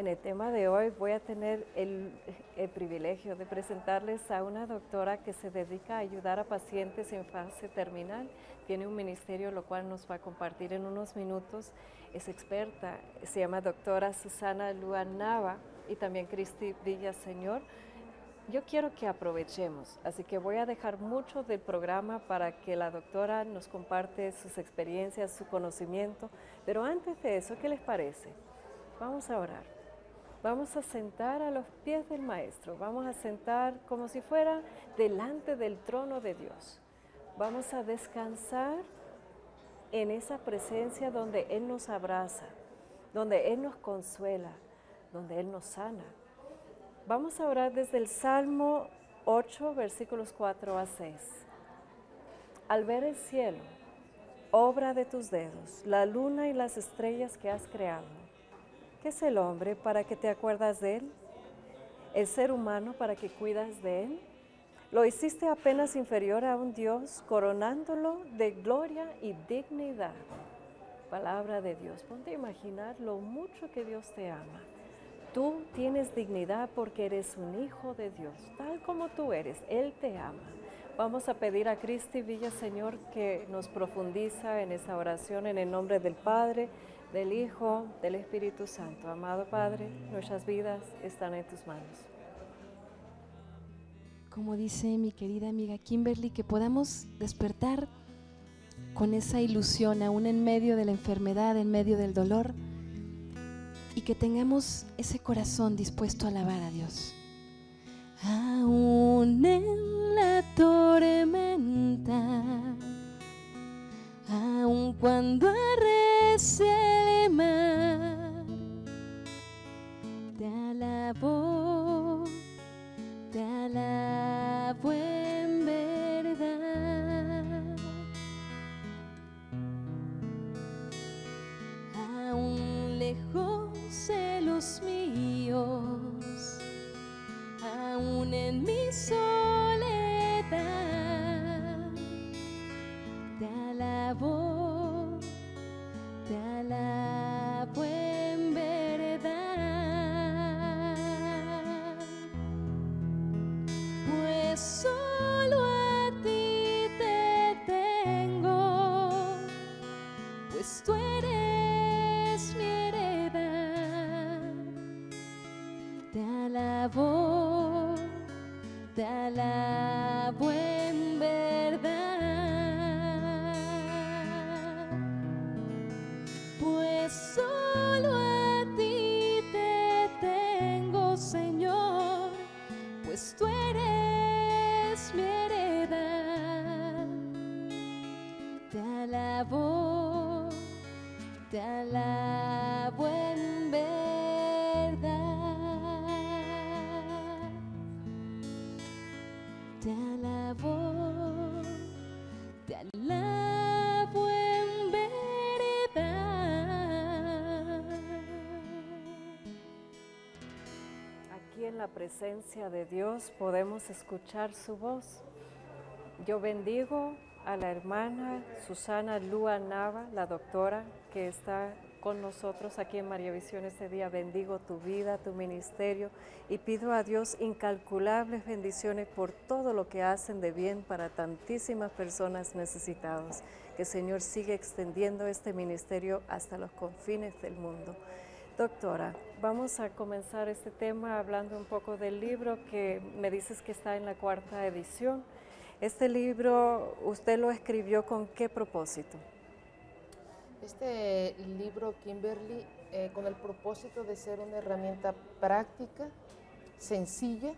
En el tema de hoy voy a tener el privilegio de presentarles a una doctora que se dedica a ayudar a pacientes en fase terminal. Tiene un ministerio, lo cual nos va a compartir en unos minutos. Es experta, se llama doctora Susana Lua Nava y también Cristi Villaseñor. Yo quiero que aprovechemos, así que voy a dejar mucho del programa para que la doctora nos comparte sus experiencias, su conocimiento. Pero antes de eso, ¿qué les parece? Vamos a orar. Vamos a sentar a los pies del Maestro, vamos a sentar como si fuera delante del trono de Dios. Vamos a descansar en esa presencia donde Él nos abraza, donde Él nos consuela, donde Él nos sana. Vamos a orar desde el Salmo 8, versículos 4 a 6. Al ver el cielo, obra de tus dedos, la luna y las estrellas que has creado, ¿qué es el hombre para que te acuerdas de él? ¿El ser humano para que cuidas de él? Lo hiciste apenas inferior a un Dios, coronándolo de gloria y dignidad. Palabra de Dios. Ponte a imaginar lo mucho que Dios te ama. Tú tienes dignidad porque eres un hijo de Dios, tal como tú eres. Él te ama. Vamos a pedir a Cristi Villaseñor que nos profundiza en esa oración en el nombre del Padre, del Hijo, del Espíritu Santo. Amado Padre, nuestras vidas están en tus manos. Como dice mi querida amiga Kimberly, que podamos despertar con esa ilusión aún en medio de la enfermedad, en medio del dolor, y que tengamos ese corazón dispuesto a alabar a Dios. Aún en la tormenta, aun cuando arrecie el mar, te alabo en verdad. Aún lejos de los míos, aún en mi soledad, te alabo en verdad, pues solo a ti te tengo, pues tú eres mi heredad. Te alabo en verdad, pues solo a ti te tengo, Señor, pues tú eres mi heredad. Te alabo en verdad, te alabo en verdad. Aquí en la presencia de Dios podemos escuchar su voz. Yo bendigo a la hermana Susana Lua Nava, la doctora que está con nosotros aquí en María Visión este día. Bendigo tu vida, tu ministerio y pido a Dios incalculables bendiciones por todo lo que hacen de bien para tantísimas personas necesitadas. Que el Señor siga extendiendo este ministerio hasta los confines del mundo. Doctora, vamos a comenzar este tema hablando un poco del libro que me dices que está en la 4ª edición. Este libro, ¿usted lo escribió con qué propósito? Este libro, Kimberly, con el propósito de ser una herramienta práctica, sencilla,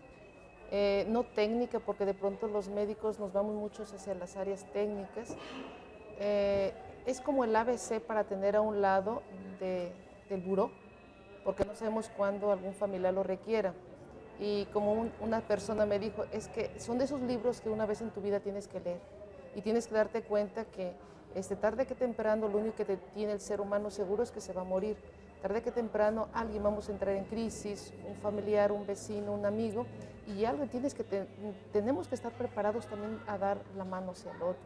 no técnica, porque de pronto los médicos nos vamos muchos hacia las áreas técnicas. Es como el ABC para tener a un lado del buró, porque no sabemos cuándo algún familiar lo requiera. Y como una persona me dijo, es que son de esos libros que una vez en tu vida tienes que leer y tienes que darte cuenta que tarde que temprano lo único que tiene el ser humano seguro es que se va a morir. Tarde que temprano alguien vamos a entrar en crisis, un familiar, un vecino, un amigo, y algo tenemos que estar preparados también a dar la mano hacia el otro.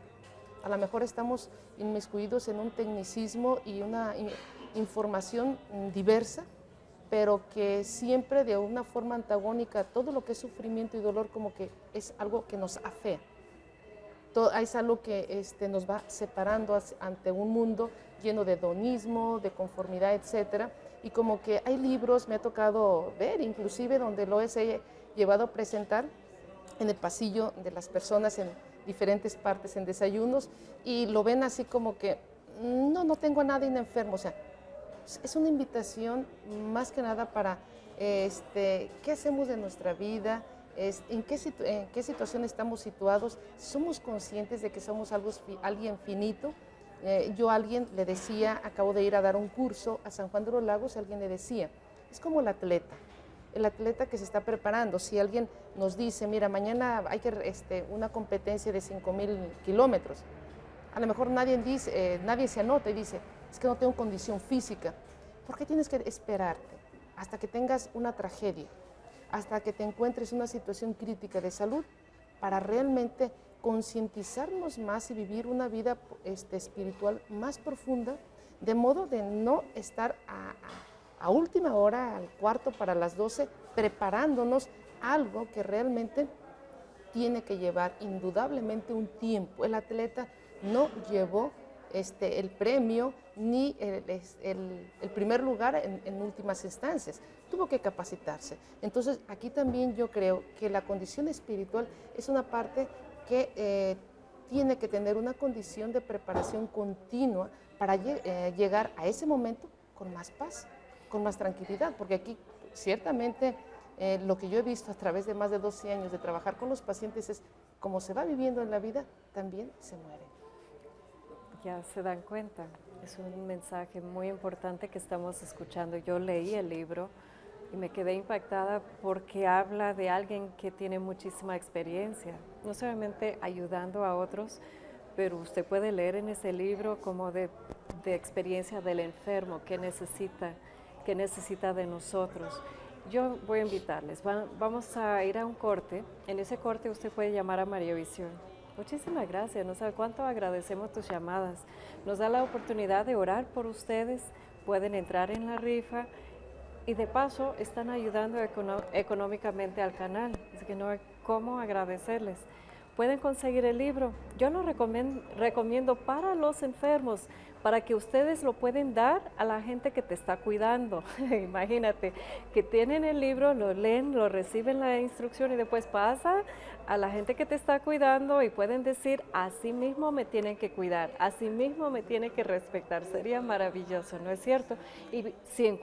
A lo mejor estamos inmiscuidos en un tecnicismo y una información diversa, pero que siempre de una forma antagónica, todo lo que es sufrimiento y dolor como que es algo que nos afea. Es algo que nos va separando ante un mundo lleno de hedonismo, de conformidad, etcétera. Y como que hay libros, me ha tocado ver, inclusive donde lo he llevado a presentar en el pasillo de las personas en diferentes partes, en desayunos, y lo ven así como que, no tengo a nadie enfermo. O sea, es una invitación más que nada para qué hacemos de nuestra vida, en qué situación estamos situados, somos conscientes de que somos alguien finito. Yo a alguien le decía, acabo de ir a dar un curso a San Juan de los Lagos, y alguien le decía, es como el atleta que se está preparando. Si alguien nos dice, mira, mañana hay una competencia de 5,000 kilómetros, a lo mejor nadie se anota y dice, es que no tengo condición física. ¿Por qué tienes que esperarte hasta que tengas una tragedia, hasta que te encuentres en una situación crítica de salud, para realmente concientizarnos más y vivir una vida espiritual más profunda, de modo de no estar a última hora, al cuarto para las 12, preparándonos algo que realmente tiene que llevar indudablemente un tiempo? El atleta no llevó el premio ni el primer lugar en últimas instancias, tuvo que capacitarse. Entonces aquí también yo creo que la condición espiritual es una parte que tiene que tener una condición de preparación continua para llegar a ese momento con más paz, con más tranquilidad, porque aquí ciertamente lo que yo he visto a través de más de 12 años de trabajar con los pacientes es como se va viviendo en la vida, también se muere. Ya se dan cuenta, es un mensaje muy importante que estamos escuchando. Yo leí el libro y me quedé impactada porque habla de alguien que tiene muchísima experiencia, no solamente ayudando a otros, pero usted puede leer en ese libro como de experiencia del enfermo que necesita de nosotros. Yo voy a invitarles, vamos a ir a un corte. En ese corte usted puede llamar a María Visión. Muchísimas gracias, no sabe cuánto agradecemos tus llamadas. Nos da la oportunidad de orar por ustedes, pueden entrar en la rifa y de paso están ayudando económicamente al canal, así que no hay cómo agradecerles. Pueden conseguir el libro, yo lo recomiendo para los enfermos, para que ustedes lo pueden dar a la gente que te está cuidando. Imagínate, que tienen el libro, lo leen, lo reciben la instrucción y después pasa a la gente que te está cuidando y pueden decir, así mismo me tienen que cuidar, así mismo me tienen que respetar. Sería maravilloso, ¿no es cierto? Y si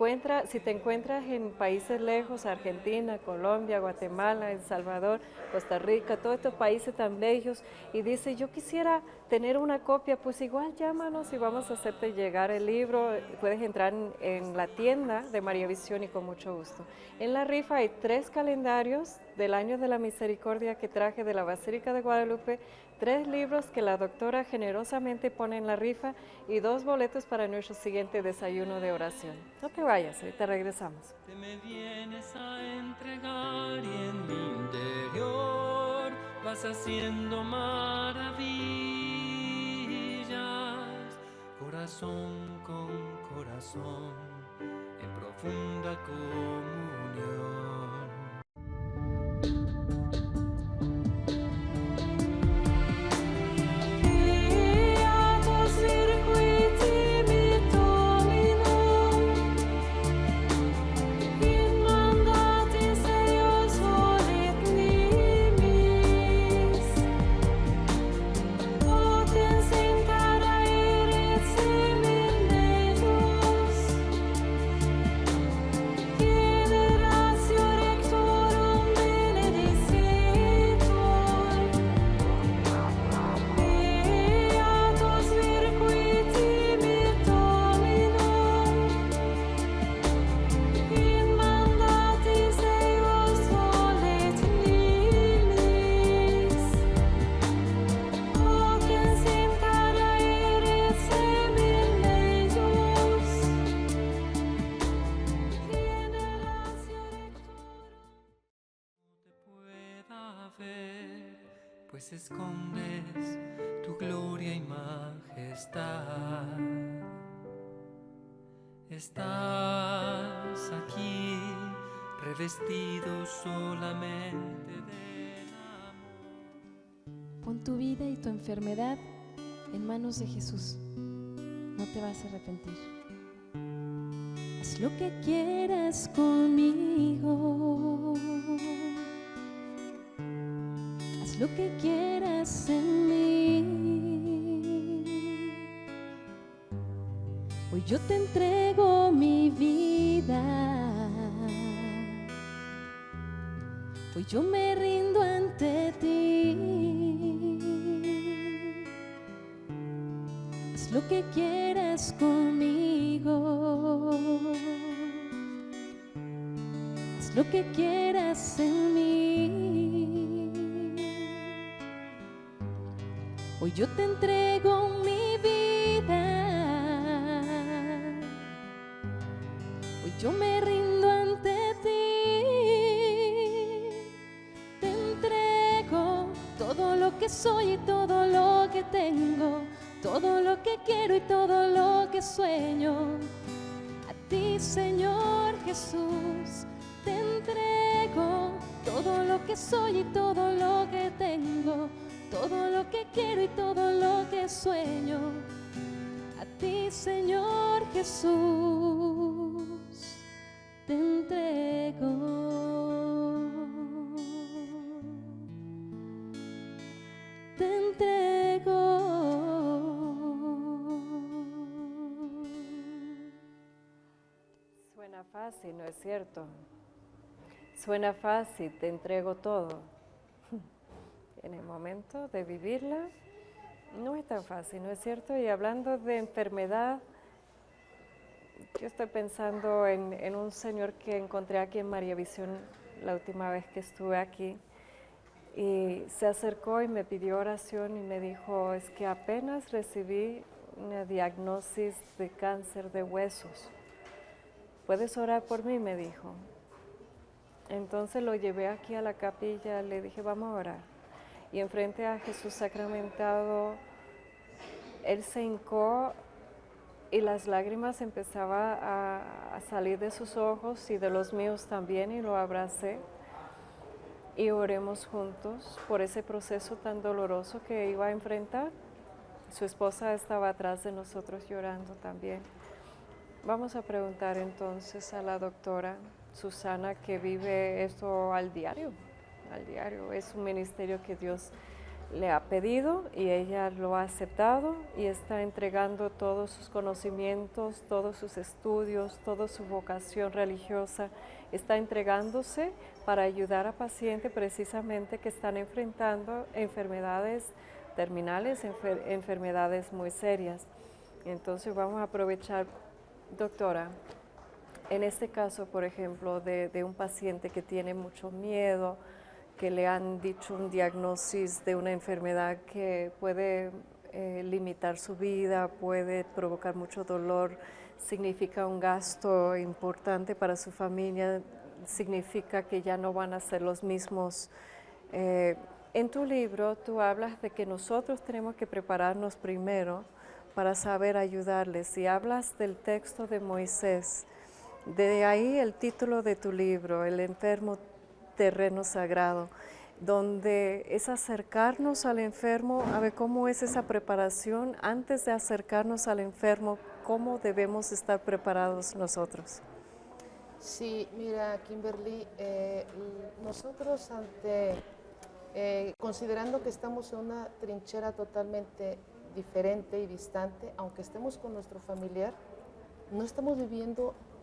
te encuentras en países lejos, Argentina, Colombia, Guatemala, El Salvador, Costa Rica, todos estos países tan bellos, y dice, yo quisiera tener una copia, pues igual llámanos y vamos a hacerte llegar el libro. Puedes entrar en la tienda de María Visión y con mucho gusto. En la rifa hay 3 calendarios del Año de la Misericordia que traje de la Basílica de Guadalupe, 3 libros que la doctora generosamente pone en la rifa y 2 boletos para nuestro siguiente desayuno de oración. No te vayas, ahorita regresamos. Te me vienes a entregar y en mi interior vas haciendo maravillas, corazón con corazón, en profunda comunión. Pues escondes tu gloria y majestad. Estás aquí revestido solamente del amor. Pon tu vida y tu enfermedad en manos de Jesús. No te vas a arrepentir. Haz lo que quieras conmigo. Haz lo que quieras en mí. Hoy yo te entrego mi vida. Hoy yo me rindo ante ti. Haz lo que quieras conmigo. Haz lo que quieras en mí. Hoy yo te entrego mi vida. Hoy yo me rindo ante ti. Te entrego todo lo que soy y todo lo que tengo, todo lo que quiero y todo lo que sueño. A ti, Señor Jesús, te entrego todo lo que soy y todo lo que tengo, todo lo que quiero y todo lo que sueño. A ti, Señor Jesús, te entrego. Te entrego. Suena fácil, ¿no es cierto? Suena fácil, te entrego todo. En el momento de vivirla, no es tan fácil, ¿no es cierto? Y hablando de enfermedad, yo estoy pensando en un señor que encontré aquí en María Visión la última vez que estuve aquí. Y se acercó y me pidió oración y me dijo, es que apenas recibí una diagnosis de cáncer de huesos. ¿Puedes orar por mí?, me dijo. Entonces lo llevé aquí a la capilla, le dije, vamos a orar. Y enfrente a Jesús sacramentado, él se hincó y las lágrimas empezaban a salir de sus ojos y de los míos también, y lo abracé. Y oremos juntos por ese proceso tan doloroso que iba a enfrentar. Su esposa estaba atrás de nosotros llorando también. Vamos a preguntar entonces a la doctora Susana, que vive esto al diario. Es un ministerio que Dios le ha pedido y ella lo ha aceptado y está entregando todos sus conocimientos, todos sus estudios, toda su vocación religiosa, está entregándose para ayudar a pacientes precisamente que están enfrentando enfermedades terminales, enfermedades muy serias. Entonces vamos a aprovechar, doctora, en este caso, por ejemplo, de un paciente que tiene mucho miedo, que le han dicho un diagnóstico de una enfermedad que puede limitar su vida, puede provocar mucho dolor, significa un gasto importante para su familia, significa que ya no van a ser los mismos. En tu libro tú hablas de que nosotros tenemos que prepararnos primero para saber ayudarles, y hablas del texto de Moisés. De ahí el título de tu libro, El enfermo terreno sagrado, donde es acercarnos al enfermo, a ver cómo es esa preparación. Antes de acercarnos al enfermo, ¿cómo debemos estar preparados nosotros? Sí, mira, Kimberly, nosotros considerando que estamos en una trinchera totalmente diferente y distante, aunque estemos con nuestro familiar, no estamos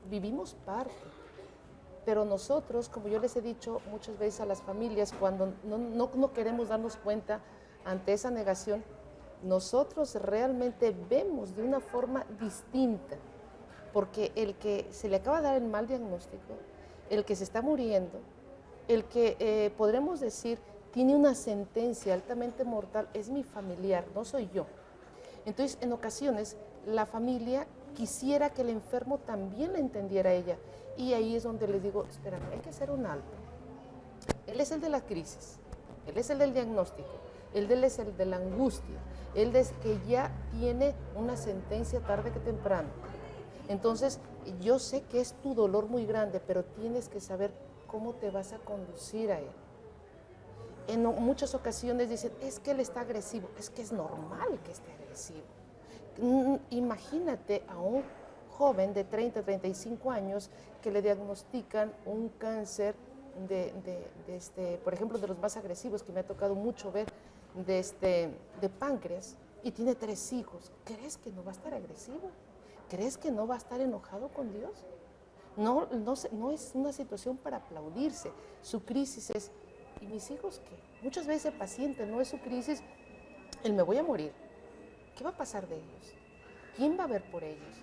vivimos parte. Pero nosotros, como yo les he dicho muchas veces a las familias, cuando no queremos darnos cuenta ante esa negación, nosotros realmente vemos de una forma distinta, porque el que se le acaba de dar el mal diagnóstico, el que se está muriendo, el que podremos decir tiene una sentencia altamente mortal, es mi familiar, no soy yo. Entonces, en ocasiones, la familia quisiera que el enfermo también la entendiera a ella. Y ahí es donde les digo, espérame, hay que hacer un alto. Él es el de la crisis, él es el del diagnóstico, él es el de la angustia, él es que ya tiene una sentencia tarde que temprano. Entonces, yo sé que es tu dolor muy grande, pero tienes que saber cómo te vas a conducir a Él. En muchas ocasiones dicen, es que Él está agresivo, es que es normal que esté agresivo. Imagínate a un joven de 30, 35 años que le diagnostican un cáncer por ejemplo, de los más agresivos que me ha tocado mucho ver, de páncreas, y tiene 3 hijos. ¿Crees que no va a estar agresivo? ¿Crees que no va a estar enojado con Dios? No es una situación para aplaudirse. Su crisis es, ¿y mis hijos qué? Muchas veces el paciente no es su crisis, el me voy a morir. ¿Qué va a pasar de ellos? ¿Quién va a ver por ellos?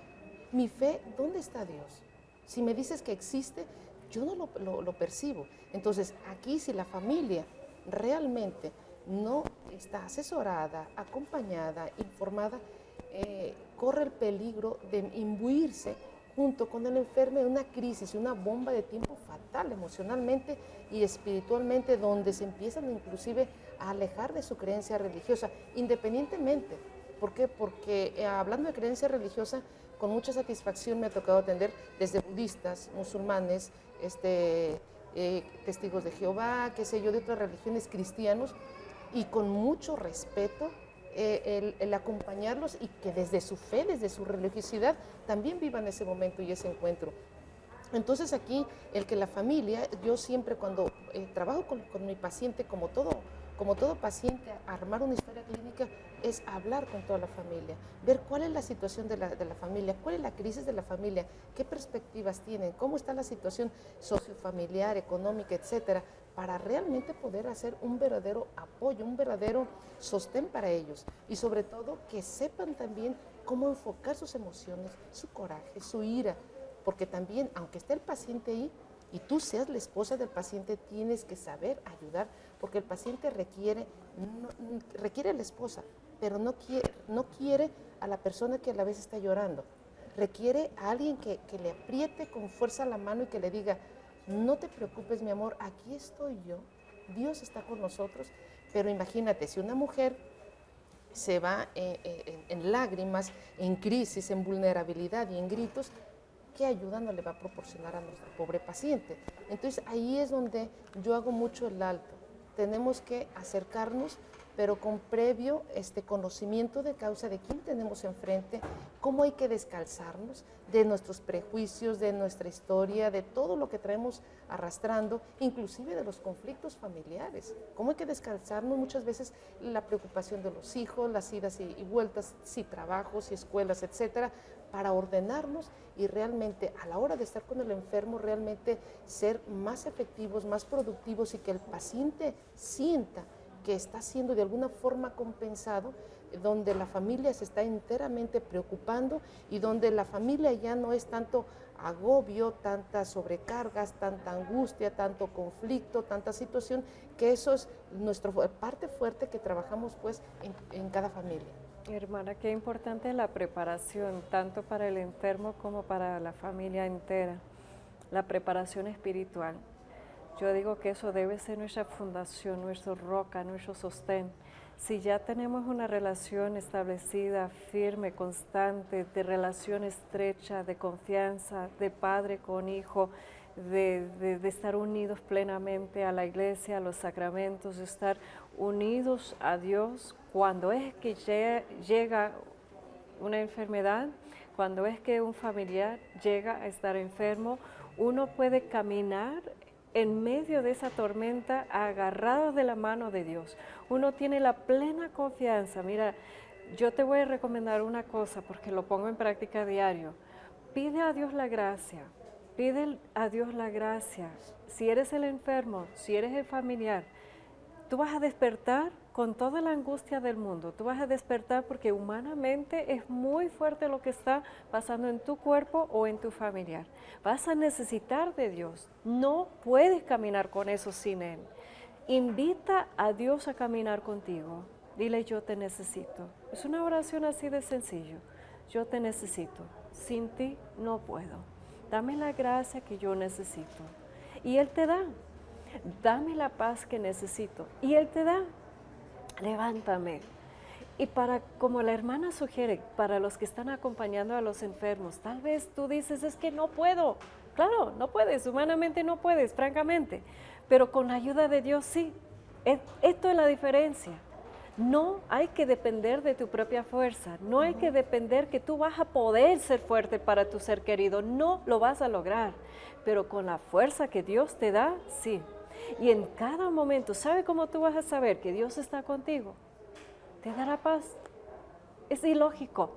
Mi fe, ¿dónde está Dios? Si me dices que existe, yo no lo percibo. Entonces, aquí si la familia realmente no está asesorada, acompañada, informada, corre el peligro de imbuirse junto con el enfermo en una crisis, una bomba de tiempo fatal emocionalmente y espiritualmente, donde se empiezan inclusive a alejar de su creencia religiosa, independientemente. ¿Por qué? Porque hablando de creencia religiosa, con mucha satisfacción me ha tocado atender desde budistas, musulmanes, testigos de Jehová, qué sé yo, de otras religiones, cristianos, y con mucho respeto el acompañarlos y que desde su fe, desde su religiosidad, también vivan ese momento y ese encuentro. Entonces aquí, el que la familia, yo siempre cuando trabajo con mi paciente, como todo paciente, armar una historia clínica es hablar con toda la familia, ver cuál es la situación de la familia, cuál es la crisis de la familia, qué perspectivas tienen, cómo está la situación sociofamiliar, económica, etcétera, para realmente poder hacer un verdadero apoyo, un verdadero sostén para ellos, y sobre todo que sepan también cómo enfocar sus emociones, su coraje, su ira, porque también, aunque esté el paciente ahí y tú seas la esposa del paciente, tienes que saber ayudar, porque el paciente requiere a la esposa, pero no quiere a la persona que a la vez está llorando. Requiere a alguien que le apriete con fuerza la mano y que le diga, no te preocupes, mi amor, aquí estoy yo, Dios está con nosotros. Pero imagínate, si una mujer se va en lágrimas, en crisis, en vulnerabilidad y en gritos, ¿qué ayuda no le va a proporcionar a nuestro pobre paciente? Entonces ahí es donde yo hago mucho el alto. Tenemos que acercarnos, pero con previo conocimiento de causa de quién tenemos enfrente, cómo hay que descalzarnos de nuestros prejuicios, de nuestra historia, de todo lo que traemos arrastrando, inclusive de los conflictos familiares. Cómo hay que descalzarnos muchas veces la preocupación de los hijos, las idas y vueltas, si trabajos, si escuelas, etcétera, para ordenarnos y realmente a la hora de estar con el enfermo realmente ser más efectivos, más productivos y que el paciente sienta que está siendo de alguna forma compensado, donde la familia se está enteramente preocupando y donde la familia ya no es tanto agobio, tantas sobrecargas, tanta angustia, tanto conflicto, tanta situación, que eso es nuestra parte fuerte que trabajamos pues en cada familia. Hermana, qué importante la preparación, tanto para el enfermo como para la familia entera, la preparación espiritual. Yo digo que eso debe ser nuestra fundación, nuestra roca, nuestro sostén. Si ya tenemos una relación establecida, firme, constante, de relación estrecha, de confianza, de padre con hijo, de estar unidos plenamente a la iglesia, a los sacramentos, de estar unidos a Dios, cuando es que llega una enfermedad, cuando es que un familiar llega a estar enfermo, uno puede caminar en medio de esa tormenta agarrado de la mano de Dios. Uno tiene la plena confianza. Mira, yo te voy a recomendar una cosa porque lo pongo en práctica diario. Pide a Dios la gracia, pide a Dios la gracia. Si eres el enfermo, si eres el familiar, tú vas a despertar con toda la angustia del mundo. Tú vas a despertar porque humanamente es muy fuerte lo que está pasando en tu cuerpo o en tu familiar. Vas a necesitar de Dios. No puedes caminar con eso sin Él. Invita a Dios a caminar contigo. Dile, yo te necesito. Es una oración así de sencillo. Yo te necesito. Sin ti no puedo. Dame la gracia que yo necesito. Y Él te da. Dame la paz que necesito. Y Él te da. Levántame. Y como la hermana sugiere, para los que están acompañando a los enfermos, tal vez tú dices, es que no puedo. Claro, no puedes, humanamente no puedes, francamente, pero con la ayuda de Dios sí. Esto es la diferencia. No hay que depender de tu propia fuerza, no hay que depender que tú vas a poder ser fuerte para tu ser querido, no lo vas a lograr, pero con la fuerza que Dios te da, sí. Y en cada momento, ¿sabe cómo tú vas a saber que Dios está contigo? Te dará paz. Es ilógico.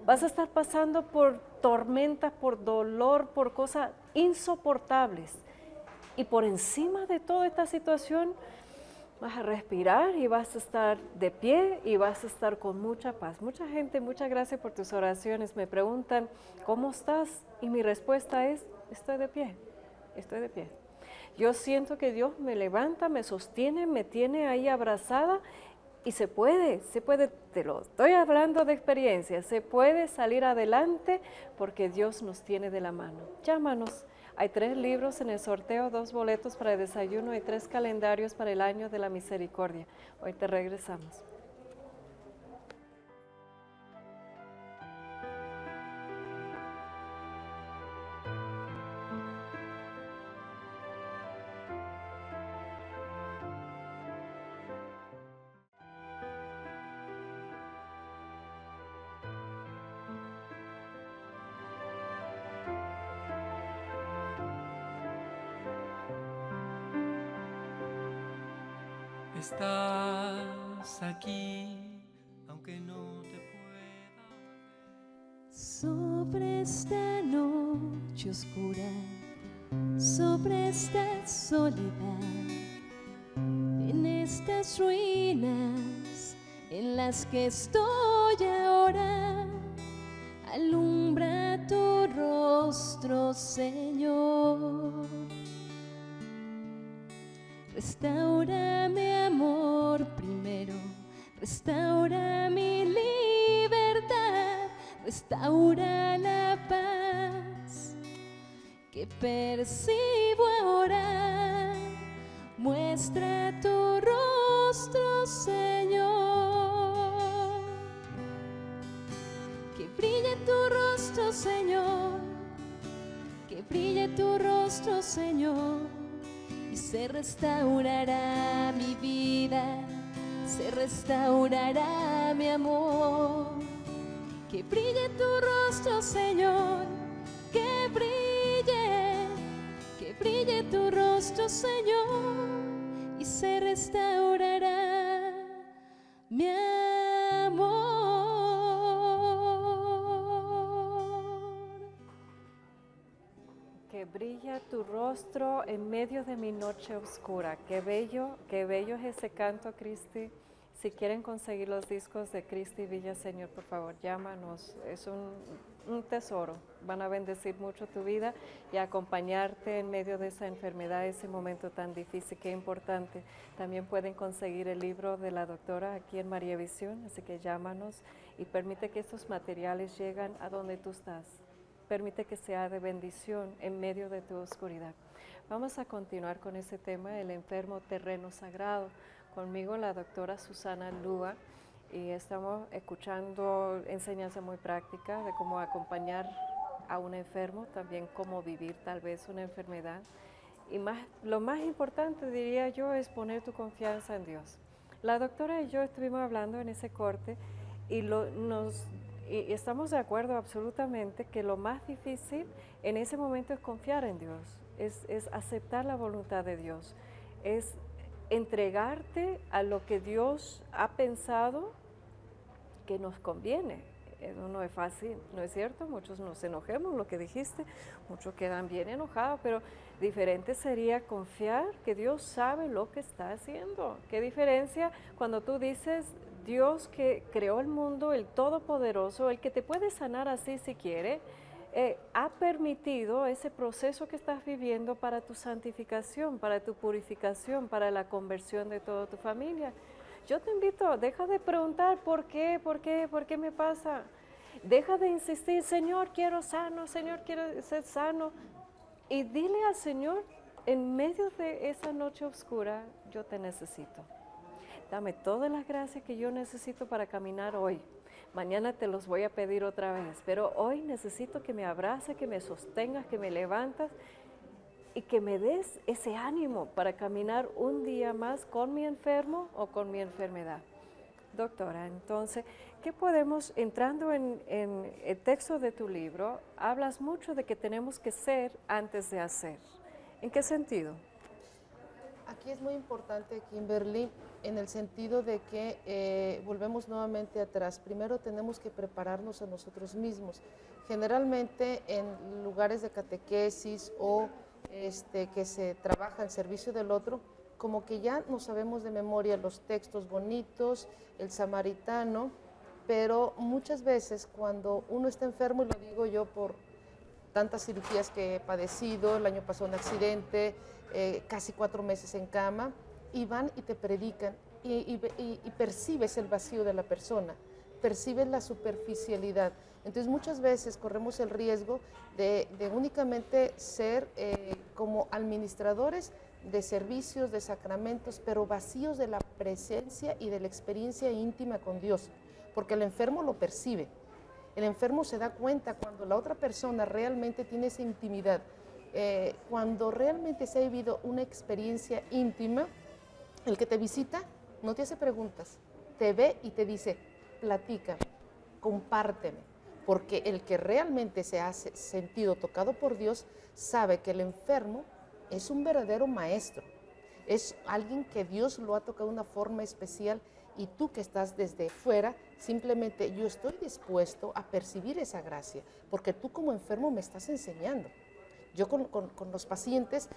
Vas a estar pasando por tormentas, por dolor, por cosas insoportables. Y por encima de toda esta situación, vas a respirar y vas a estar de pie y vas a estar con mucha paz. Mucha gente, muchas gracias por tus oraciones. Me preguntan, ¿cómo estás? Y mi respuesta es, estoy de pie, estoy de pie. Yo siento que Dios me levanta, me sostiene, me tiene ahí abrazada y se puede, te lo estoy hablando de experiencia, se puede salir adelante porque Dios nos tiene de la mano. Llámanos. Hay 3 libros en el sorteo, 2 boletos para el desayuno y 3 calendarios para el año de la misericordia. Hoy te regresamos. Estás aquí, aunque no te pueda ver. Sobre esta noche oscura, sobre esta soledad, en estas ruinas en las que estoy ahora, alumbra tu rostro, Señor. Restaura mi amor primero, restaura mi libertad, restaura la paz que percibo ahora. Muestra tu rostro, Señor. Que brille tu rostro, Señor. Que brille tu rostro, Señor. Y se restaurará mi vida, se restaurará mi amor. Que brille tu rostro, Señor, que brille tu rostro, Señor, y se restaurará mi amor. Que brilla tu rostro en medio de mi noche oscura. Qué bello es ese canto, Cristi. Si quieren conseguir los discos de Cristi Villaseñor, por favor, llámanos. Es un tesoro. Van a bendecir mucho tu vida y acompañarte en medio de esa enfermedad, ese momento tan difícil. Qué importante. También pueden conseguir el libro de la doctora aquí en María Visión, así que llámanos y permite que estos materiales lleguen a donde tú estás. Permite que sea de bendición en medio de tu oscuridad. Vamos a continuar con ese tema, el enfermo terreno sagrado. Conmigo la doctora Susana Lúa y estamos escuchando enseñanza muy práctica de cómo acompañar a un enfermo, también cómo vivir tal vez una enfermedad. Y lo más importante, diría yo, es poner tu confianza en Dios. La doctora y yo estuvimos hablando en ese corte y y estamos de acuerdo absolutamente que lo más difícil en ese momento es confiar en Dios, es aceptar la voluntad de Dios, es entregarte a lo que Dios ha pensado que nos conviene. Eso no es fácil, ¿no es cierto? Muchos nos enojemos, lo que dijiste, muchos quedan bien enojados, pero diferente sería confiar que Dios sabe lo que está haciendo. ¿Qué diferencia cuando tú dices, Dios que creó el mundo, el Todopoderoso, el que te puede sanar así si quiere, ha permitido ese proceso que estás viviendo para tu santificación, para tu purificación, para la conversión de toda tu familia? Yo te invito, deja de preguntar por qué me pasa. Deja de insistir, Señor, quiero sano, Señor, quiero ser sano. Y dile al Señor, en medio de esa noche oscura, yo te necesito. Dame todas las gracias que yo necesito para caminar hoy. mañana te los voy a pedir otra vez, pero hoy necesito que me abraces, que me sostengas, que me levantas y que me des ese ánimo para caminar un día más con mi enfermo o con mi enfermedad. Doctora, entonces, ¿qué podemos, entrando en el texto de tu libro, hablas mucho de que tenemos que ser antes de hacer? ¿En qué sentido? Aquí es muy importante, Kimberly, en el sentido de que volvemos nuevamente atrás. Primero tenemos que prepararnos a nosotros mismos. Generalmente en lugares de catequesis o que se trabaja en servicio del otro, como que ya no sabemos de memoria los textos bonitos, el samaritano, pero muchas veces cuando uno está enfermo, y lo digo yo por tantas cirugías que he padecido, el año pasado un accidente, casi 4 meses en cama, y van y te predican y percibes el vacío de la persona, percibes la superficialidad. Entonces muchas veces corremos el riesgo de únicamente ser como administradores de servicios, de sacramentos, pero vacíos de la presencia y de la experiencia íntima con Dios, porque el enfermo lo percibe. El enfermo se da cuenta cuando la otra persona realmente tiene esa intimidad, cuando realmente se ha vivido una experiencia íntima. El que te visita no te hace preguntas, te ve y te dice, platícame, compárteme, porque el que realmente se ha sentido tocado por Dios sabe que el enfermo es un verdadero maestro, es alguien que Dios lo ha tocado de una forma especial, y tú que estás desde fuera, simplemente yo estoy dispuesto a percibir esa gracia, porque tú como enfermo me estás enseñando. Yo con los pacientes,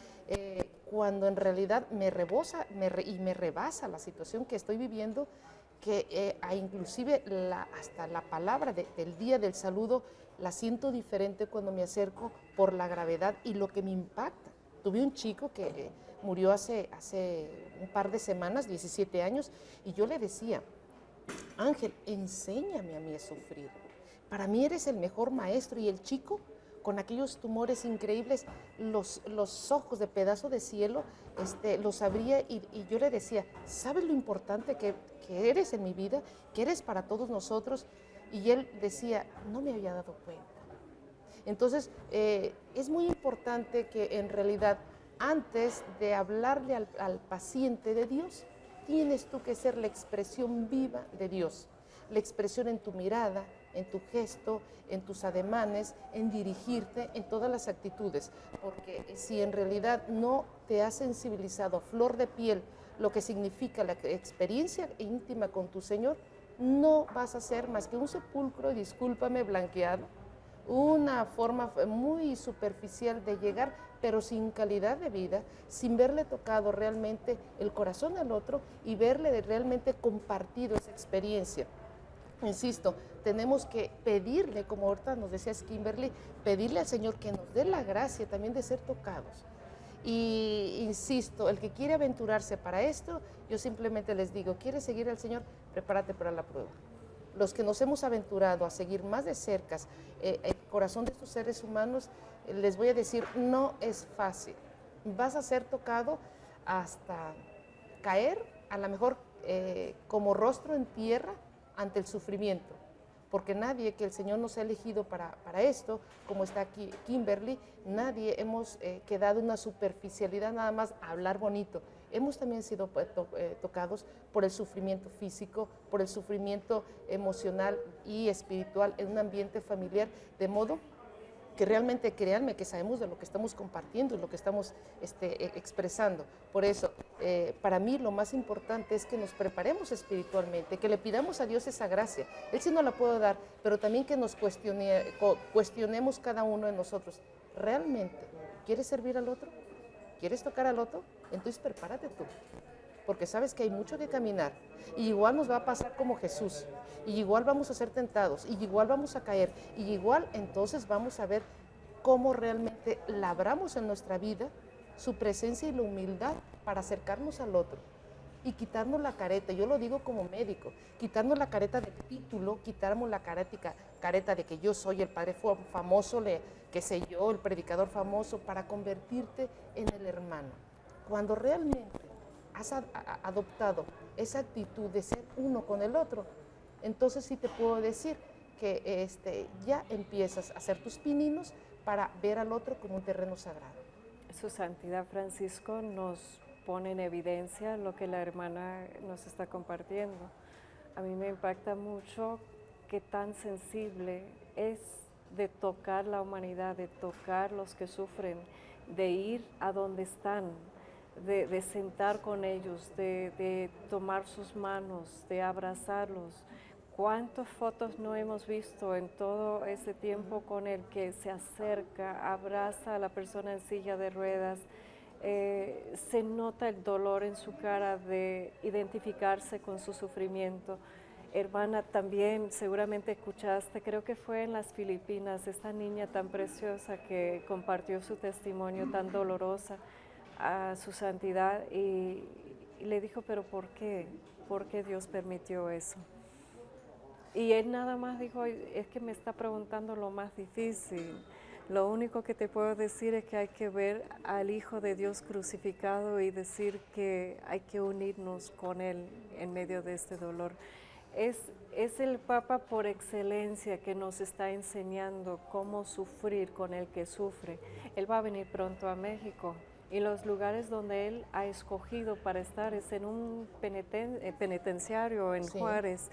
cuando en realidad me rebasa la situación que estoy viviendo, que inclusive hasta la palabra del día del saludo la siento diferente cuando me acerco por la gravedad y lo que me impacta. Tuve un chico que murió hace un par de semanas, 17 años, y yo le decía, Ángel, enséñame a mí a sufrir. Para mí eres el mejor maestro. Y el chico, con aquellos tumores increíbles, los ojos de pedazo de cielo, los abría y yo le decía, ¿sabes lo importante que eres en mi vida? Que eres para todos nosotros. Y él decía, no me había dado cuenta. Entonces, es muy importante que en realidad, antes de hablarle al paciente de Dios, tienes tú que ser la expresión viva de Dios, la expresión en tu mirada, en tu gesto, en tus ademanes, en dirigirte, en todas las actitudes, porque si en realidad no te has sensibilizado a flor de piel lo que significa la experiencia íntima con tu Señor, no vas a ser más que un sepulcro, discúlpame, blanqueado, una forma muy superficial de llegar, pero sin calidad de vida, sin verle tocado realmente el corazón al otro y verle realmente compartido esa experiencia. Insisto, tenemos que pedirle, como ahorita nos decías, Kimberly, pedirle al Señor que nos dé la gracia también de ser tocados. Y insisto, el que quiere aventurarse para esto, yo simplemente les digo, ¿quieres seguir al Señor? Prepárate para la prueba. Los que nos hemos aventurado a seguir más de cerca el corazón de estos seres humanos, les voy a decir, no es fácil. Vas a ser tocado hasta caer, a lo mejor como rostro en tierra ante el sufrimiento, porque nadie que el Señor nos ha elegido para esto, como está aquí Kimberly, nadie hemos quedado en una superficialidad nada más a hablar bonito. Hemos también sido tocados por el sufrimiento físico, por el sufrimiento emocional y espiritual en un ambiente familiar, de modo que realmente, créanme, que sabemos de lo que estamos compartiendo y lo que estamos expresando. Por eso, para mí lo más importante es que nos preparemos espiritualmente, que le pidamos a Dios esa gracia. Él sí nos la puede dar, pero también que nos cuestionemos cada uno de nosotros. ¿Realmente quieres servir al otro? ¿Quieres tocar al otro? Entonces prepárate tú, porque sabes que hay mucho que caminar, y igual nos va a pasar como Jesús, y igual vamos a ser tentados, y igual vamos a caer, y igual entonces vamos a ver cómo realmente labramos en nuestra vida su presencia y la humildad para acercarnos al otro y quitarnos la careta. Yo lo digo como médico, quitarnos la careta de título, quitarnos la careta de que yo soy el padre famoso, qué sé yo, el predicador famoso, para convertirte en el hermano. Cuando realmente has adoptado esa actitud de ser uno con el otro, entonces sí te puedo decir que ya empiezas a hacer tus pininos para ver al otro como un terreno sagrado. Su Santidad Francisco nos pone en evidencia lo que la hermana nos está compartiendo. A mí me impacta mucho qué tan sensible es de tocar la humanidad, de tocar los que sufren, de ir a donde están, de sentar con ellos, de tomar sus manos, de abrazarlos. ¿Cuántas fotos no hemos visto en todo ese tiempo con el que se acerca, abraza a la persona en silla de ruedas? Se nota el dolor en su cara de identificarse con su sufrimiento. Hermana, también seguramente escuchaste, creo que fue en las Filipinas, esta niña tan preciosa que compartió su testimonio tan dolorosa a su santidad y le dijo, pero ¿por qué? ¿Por qué Dios permitió eso? Y él nada más dijo, es que me está preguntando lo más difícil. Lo único que te puedo decir es que hay que ver al Hijo de Dios crucificado y decir que hay que unirnos con Él en medio de este dolor. Es el Papa por excelencia que nos está enseñando cómo sufrir con el que sufre. Él va a venir pronto a México y los lugares donde Él ha escogido para estar es en un penitenciario en Juárez,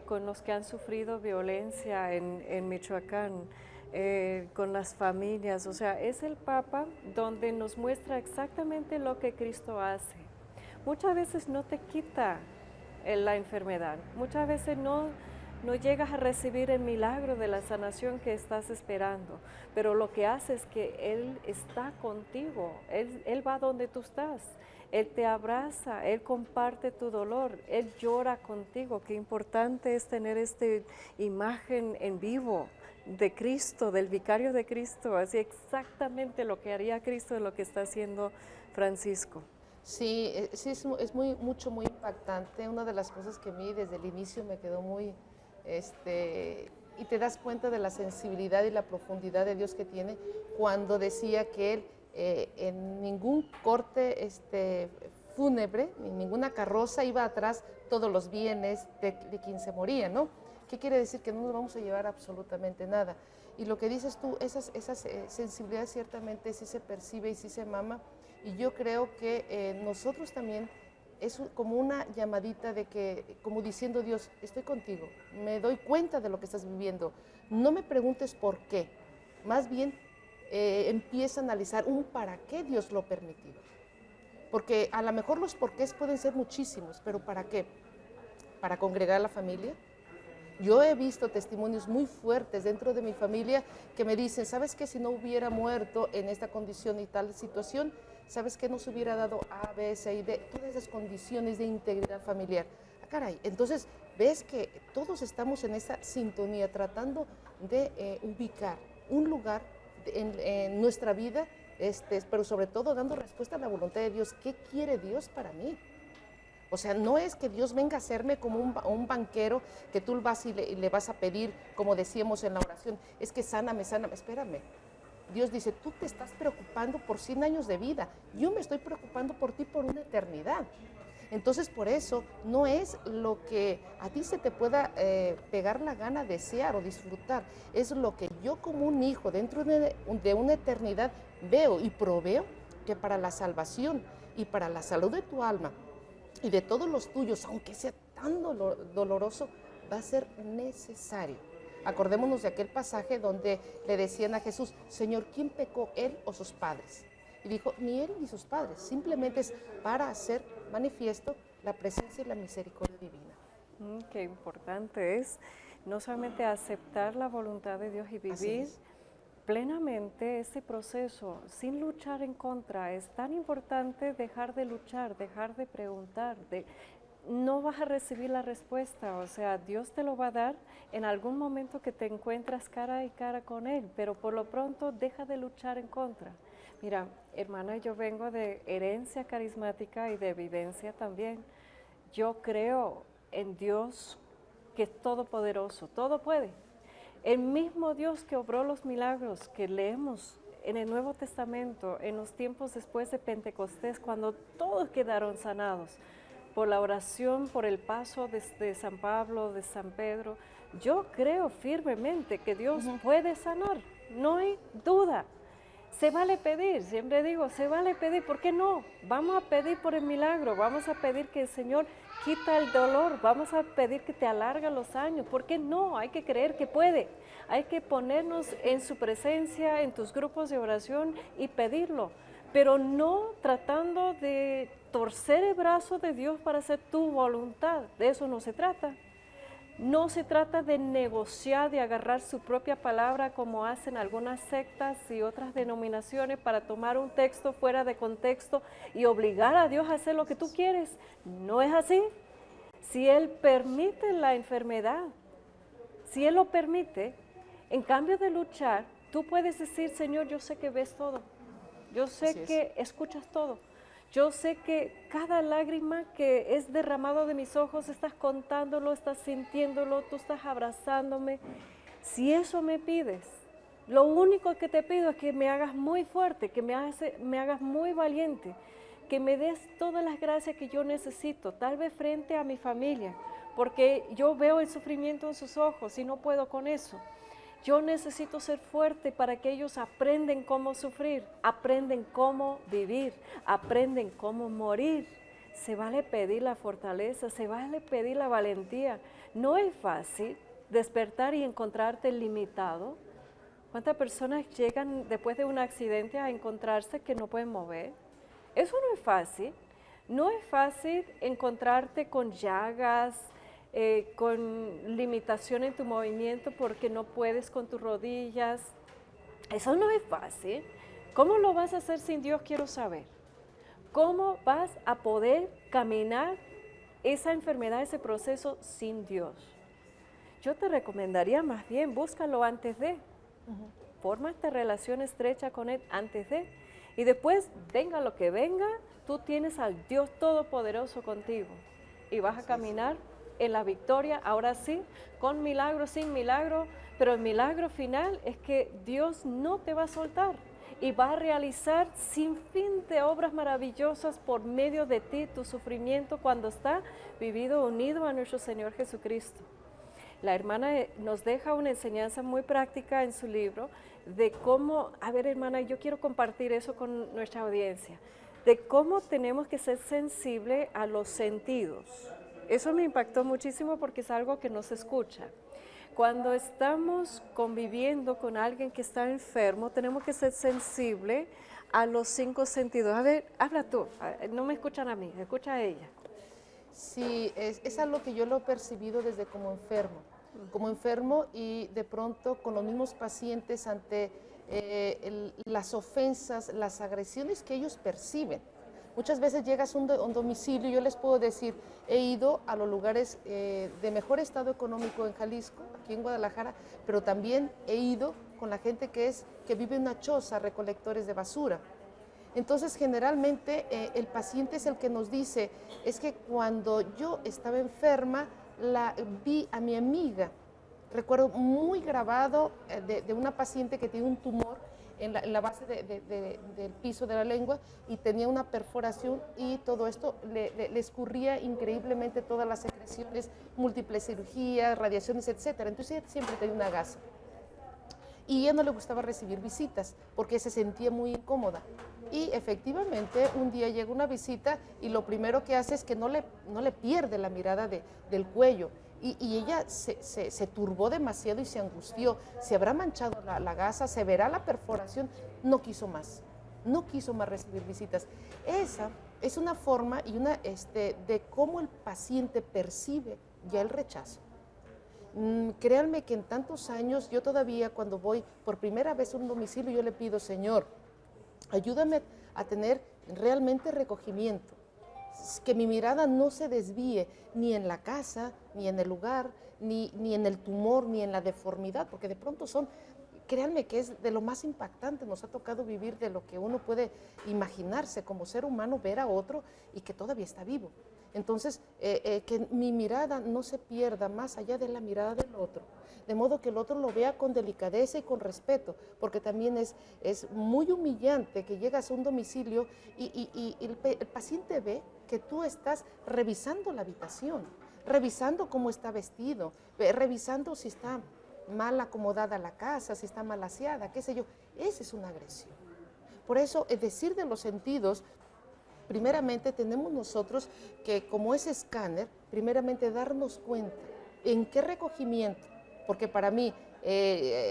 con los que han sufrido violencia en Michoacán, con las familias. O sea, es el Papa donde nos muestra exactamente lo que Cristo hace. Muchas veces no te quita la enfermedad, muchas veces no llegas a recibir el milagro de la sanación que estás esperando, pero lo que hace es que Él está contigo, Él va donde tú estás, Él te abraza, Él comparte tu dolor, Él llora contigo. Qué importante es tener esta imagen en vivo de Cristo, del vicario de Cristo, así exactamente lo que haría Cristo es lo que está haciendo Francisco. Sí, es muy impactante. Una de las cosas que a mí desde el inicio me quedó muy, y te das cuenta de la sensibilidad y la profundidad de Dios que tiene cuando decía que Él en ningún corte fúnebre, ni ninguna carroza iba atrás todos los bienes de quien se moría, ¿no? ¿Qué quiere decir? Que no nos vamos a llevar absolutamente nada. Y lo que dices tú, esa sensibilidad ciertamente sí se percibe y sí se mama. Y yo creo que nosotros también es como una llamadita de que, como diciendo Dios, estoy contigo, me doy cuenta de lo que estás viviendo. No me preguntes por qué, más bien empieza a analizar un para qué Dios lo ha permitido. Porque a lo mejor los porqués pueden ser muchísimos, pero ¿para qué? ¿Para congregar a la familia? Yo he visto testimonios muy fuertes dentro de mi familia que me dicen, ¿sabes qué? Si no hubiera muerto en esta condición y tal situación, ¿sabes qué? Nos hubiera dado A, B, C y D, todas esas condiciones de integridad familiar. Ah, caray, entonces ves que todos estamos en esa sintonía tratando de ubicar un lugar en nuestra vida, pero sobre todo dando respuesta a la voluntad de Dios. ¿Qué quiere Dios para mí? O sea, no es que Dios venga a hacerme como un banquero que tú vas y le vas a pedir, como decíamos en la oración, es que sáname, espérame. Dios dice, tú te estás preocupando por 100 años de vida, yo me estoy preocupando por ti por una eternidad. Entonces, por eso, no es lo que a ti se te pueda pegar la gana, desear o disfrutar, es lo que yo como un hijo dentro de una eternidad veo y proveo que para la salvación y para la salud de tu alma, y de todos los tuyos, aunque sea tan doloroso, va a ser necesario. Acordémonos de aquel pasaje donde le decían a Jesús, Señor, ¿quién pecó, él o sus padres? Y dijo, ni él ni sus padres, simplemente es para hacer manifiesto la presencia y la misericordia divina. Qué importante es no solamente aceptar la voluntad de Dios y vivir plenamente este proceso sin luchar en contra. Es tan importante dejar de luchar, dejar de preguntar, no vas a recibir la respuesta, o sea, Dios te lo va a dar en algún momento que te encuentras cara y cara con Él, pero por lo pronto deja de luchar en contra. Mira, hermana, yo vengo de herencia carismática y de vivencia también. Yo creo en Dios que es todopoderoso, todo puede. El mismo Dios que obró los milagros que leemos en el Nuevo Testamento, en los tiempos después de Pentecostés, cuando todos quedaron sanados por la oración, por el paso de San Pablo, de San Pedro. Yo creo firmemente que Dios puede sanar, no hay duda. Se vale pedir, siempre digo, se vale pedir, ¿por qué no? Vamos a pedir por el milagro, vamos a pedir que el Señor quita el dolor, vamos a pedir que te alarga los años, ¿por qué no? Hay que creer que puede, hay que ponernos en su presencia, en tus grupos de oración y pedirlo, pero no tratando de torcer el brazo de Dios para hacer tu voluntad, de eso no se trata. No se trata de negociar, de agarrar su propia palabra como hacen algunas sectas y otras denominaciones para tomar un texto fuera de contexto y obligar a Dios a hacer lo que tú quieres. No es así. Si Él permite la enfermedad, si Él lo permite, en cambio de luchar, tú puedes decir, Señor, yo sé que ves todo, yo sé que escuchas todo. Yo sé que cada lágrima que es derramado de mis ojos, estás contándolo, estás sintiéndolo, tú estás abrazándome. Si eso me pides, lo único que te pido es que me hagas muy fuerte, que me hagas muy valiente, que me des todas las gracias que yo necesito, tal vez frente a mi familia, porque yo veo el sufrimiento en sus ojos y no puedo con eso. Yo necesito ser fuerte para que ellos aprenden cómo sufrir, aprenden cómo vivir, aprenden cómo morir. Se vale pedir la fortaleza, se vale pedir la valentía. No es fácil despertar y encontrarte limitado. ¿Cuántas personas llegan después de un accidente a encontrarse que no pueden mover? Eso no es fácil. No es fácil encontrarte con llagas, con limitación en tu movimiento porque no puedes con tus rodillas. Eso no es fácil. ¿Cómo lo vas a hacer sin Dios? Quiero saber. ¿Cómo vas a poder caminar esa enfermedad, ese proceso sin Dios? Yo te recomendaría más bien, búscalo antes de. Forma esta relación estrecha con Él antes de. Y después, venga lo que venga, tú tienes al Dios Todopoderoso contigo. Y vas a caminar en la victoria, ahora sí, con milagro, sin milagro, pero el milagro final es que Dios no te va a soltar y va a realizar sin fin de obras maravillosas por medio de ti, tu sufrimiento, cuando está vivido unido a nuestro Señor Jesucristo. La hermana nos deja una enseñanza muy práctica en su libro de cómo, a ver hermana, yo quiero compartir eso con nuestra audiencia, de cómo tenemos que ser sensibles a los sentidos. Eso me impactó muchísimo porque es algo que no se escucha. Cuando estamos conviviendo con alguien que está enfermo, tenemos que ser sensibles a los 5 sentidos. A ver, habla tú, no me escuchan a mí, escucha a ella. Sí, es algo que yo lo he percibido desde como enfermo y de pronto con los mismos pacientes ante las ofensas, las agresiones que ellos perciben. Muchas veces llegas a un domicilio y yo les puedo decir, he ido a los lugares de mejor estado económico en Jalisco, aquí en Guadalajara, pero también he ido con la gente que vive en una choza, recolectores de basura. Entonces, generalmente el paciente es el que nos dice, es que cuando yo estaba enferma, vi a mi amiga, recuerdo muy grabado de una paciente que tiene un tumor en la base del piso de la lengua y tenía una perforación y todo esto le escurría increíblemente todas las secreciones, múltiples cirugías, radiaciones, etcétera. Entonces ella siempre tenía una gasa. Y ella no le gustaba recibir visitas porque se sentía muy incómoda. Y efectivamente un día llega una visita y lo primero que hace es que no le pierde la mirada del cuello. Y ella se turbó demasiado y se angustió. Se habrá manchado la gasa, se verá la perforación. No quiso más recibir visitas. Esa es una forma y de cómo el paciente percibe ya el rechazo. Créanme que en tantos años, yo todavía cuando voy por primera vez a un domicilio, yo le pido, Señor, ayúdame a tener realmente recogimiento, que mi mirada no se desvíe ni en la casa, ni en el lugar, ni en el tumor, ni en la deformidad, porque de pronto créanme que es de lo más impactante, nos ha tocado vivir de lo que uno puede imaginarse como ser humano, ver a otro y que todavía está vivo. Entonces, que mi mirada no se pierda más allá de la mirada del otro, de modo que el otro lo vea con delicadeza y con respeto, porque también es muy humillante que llegas a un domicilio y el paciente ve que tú estás revisando la habitación, revisando cómo está vestido, revisando si está mal acomodada la casa, si está mal aseada, qué sé yo. Esa es una agresión. Por eso, es decir de los sentidos, primeramente tenemos nosotros que, como ese escáner, primeramente darnos cuenta en qué recogimiento, porque para mí,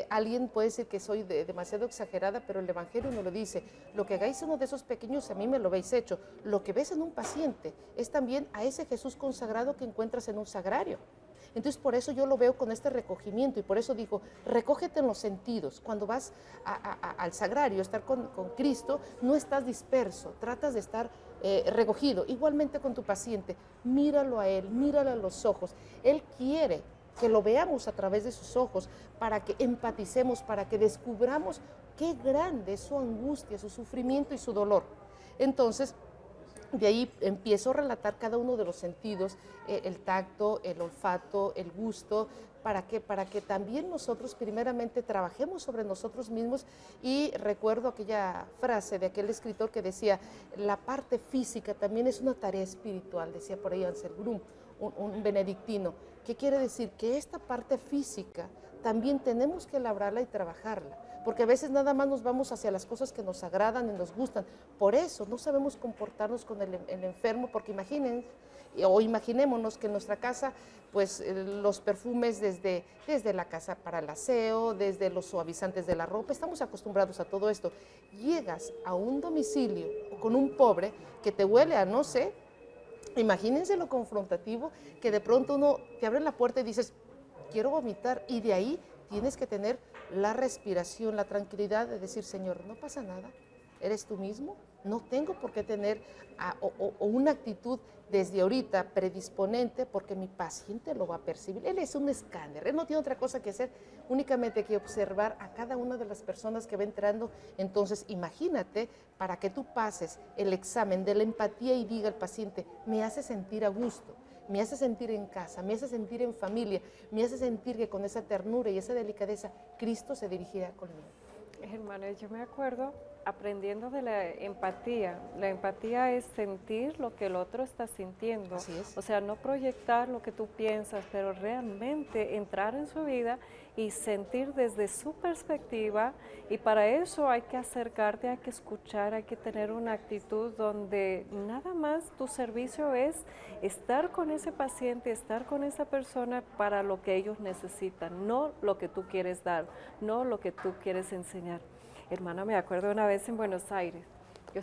alguien puede decir que soy demasiado exagerada, pero el Evangelio nos lo dice: lo que hagáis uno de esos pequeños, a mí me lo habéis hecho. Lo que ves en un paciente es también a ese Jesús consagrado que encuentras en un sagrario. Entonces, por eso yo lo veo con este recogimiento, y por eso digo, recógete en los sentidos. Cuando vas al sagrario, estar con Cristo, no estás disperso, tratas de estar recogido. Igualmente con tu paciente, míralo a él, míralo a los ojos. Él quiere que lo veamos a través de sus ojos, para que empaticemos, para que descubramos qué grande es su angustia, su sufrimiento y su dolor. Entonces, de ahí empiezo a relatar cada uno de los sentidos, el tacto, el olfato, el gusto, ¿para qué? Para que también nosotros primeramente trabajemos sobre nosotros mismos. Y recuerdo aquella frase de aquel escritor que decía: la parte física también es una tarea espiritual, decía por ahí Anselm, un benedictino. ¿Qué quiere decir? Que esta parte física también tenemos que labrarla y trabajarla, porque a veces nada más nos vamos hacia las cosas que nos agradan y nos gustan. Por eso no sabemos comportarnos con el enfermo, porque imaginémonos que en nuestra casa, pues los perfumes desde la casa para el aseo, desde los suavizantes de la ropa, estamos acostumbrados a todo esto. Llegas a un domicilio con un pobre que te huele a no sé, imagínense lo confrontativo, que de pronto uno te abre la puerta y dices, quiero vomitar, y de ahí tienes que tener la respiración, la tranquilidad de decir: Señor, no pasa nada, eres tú mismo, no tengo por qué tener una actitud desde ahorita predisponente, porque mi paciente lo va a percibir. Él es un escáner, él no tiene otra cosa que hacer, únicamente que observar a cada una de las personas que va entrando. Entonces, imagínate, para que tú pases el examen de la empatía y diga al paciente: me hace sentir a gusto, me hace sentir en casa, me hace sentir en familia, me hace sentir que con esa ternura y esa delicadeza Cristo se dirigirá conmigo. Hermana, yo me acuerdo aprendiendo de la empatía. La empatía es sentir lo que el otro está sintiendo. Así es. O sea, no proyectar lo que tú piensas, pero realmente entrar en su vida y sentir desde su perspectiva. Y para eso hay que acercarte, hay que escuchar, hay que tener una actitud donde nada más tu servicio es estar con ese paciente, estar con esa persona para lo que ellos necesitan, no lo que tú quieres dar, no lo que tú quieres enseñar. Hermana, me acuerdo una vez en Buenos Aires, yo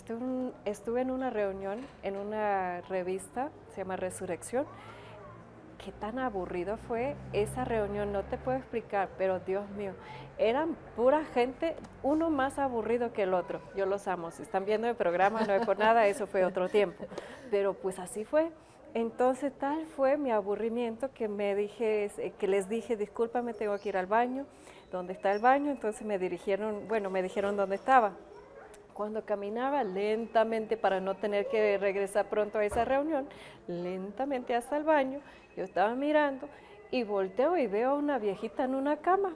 estuve en una reunión en una revista, se llama Resurrección. Qué tan aburrido fue esa reunión, no te puedo explicar, pero Dios mío, eran pura gente, uno más aburrido que el otro. Yo los amo, si están viendo el programa no es por nada, eso fue otro tiempo, pero pues así fue. Entonces tal fue mi aburrimiento que les dije, discúlpame, tengo que ir al baño. ¿Dónde está el baño? Entonces me dijeron dónde estaba. Cuando caminaba lentamente para no tener que regresar pronto a esa reunión, lentamente hasta el baño, yo estaba mirando y volteo y veo a una viejita en una cama.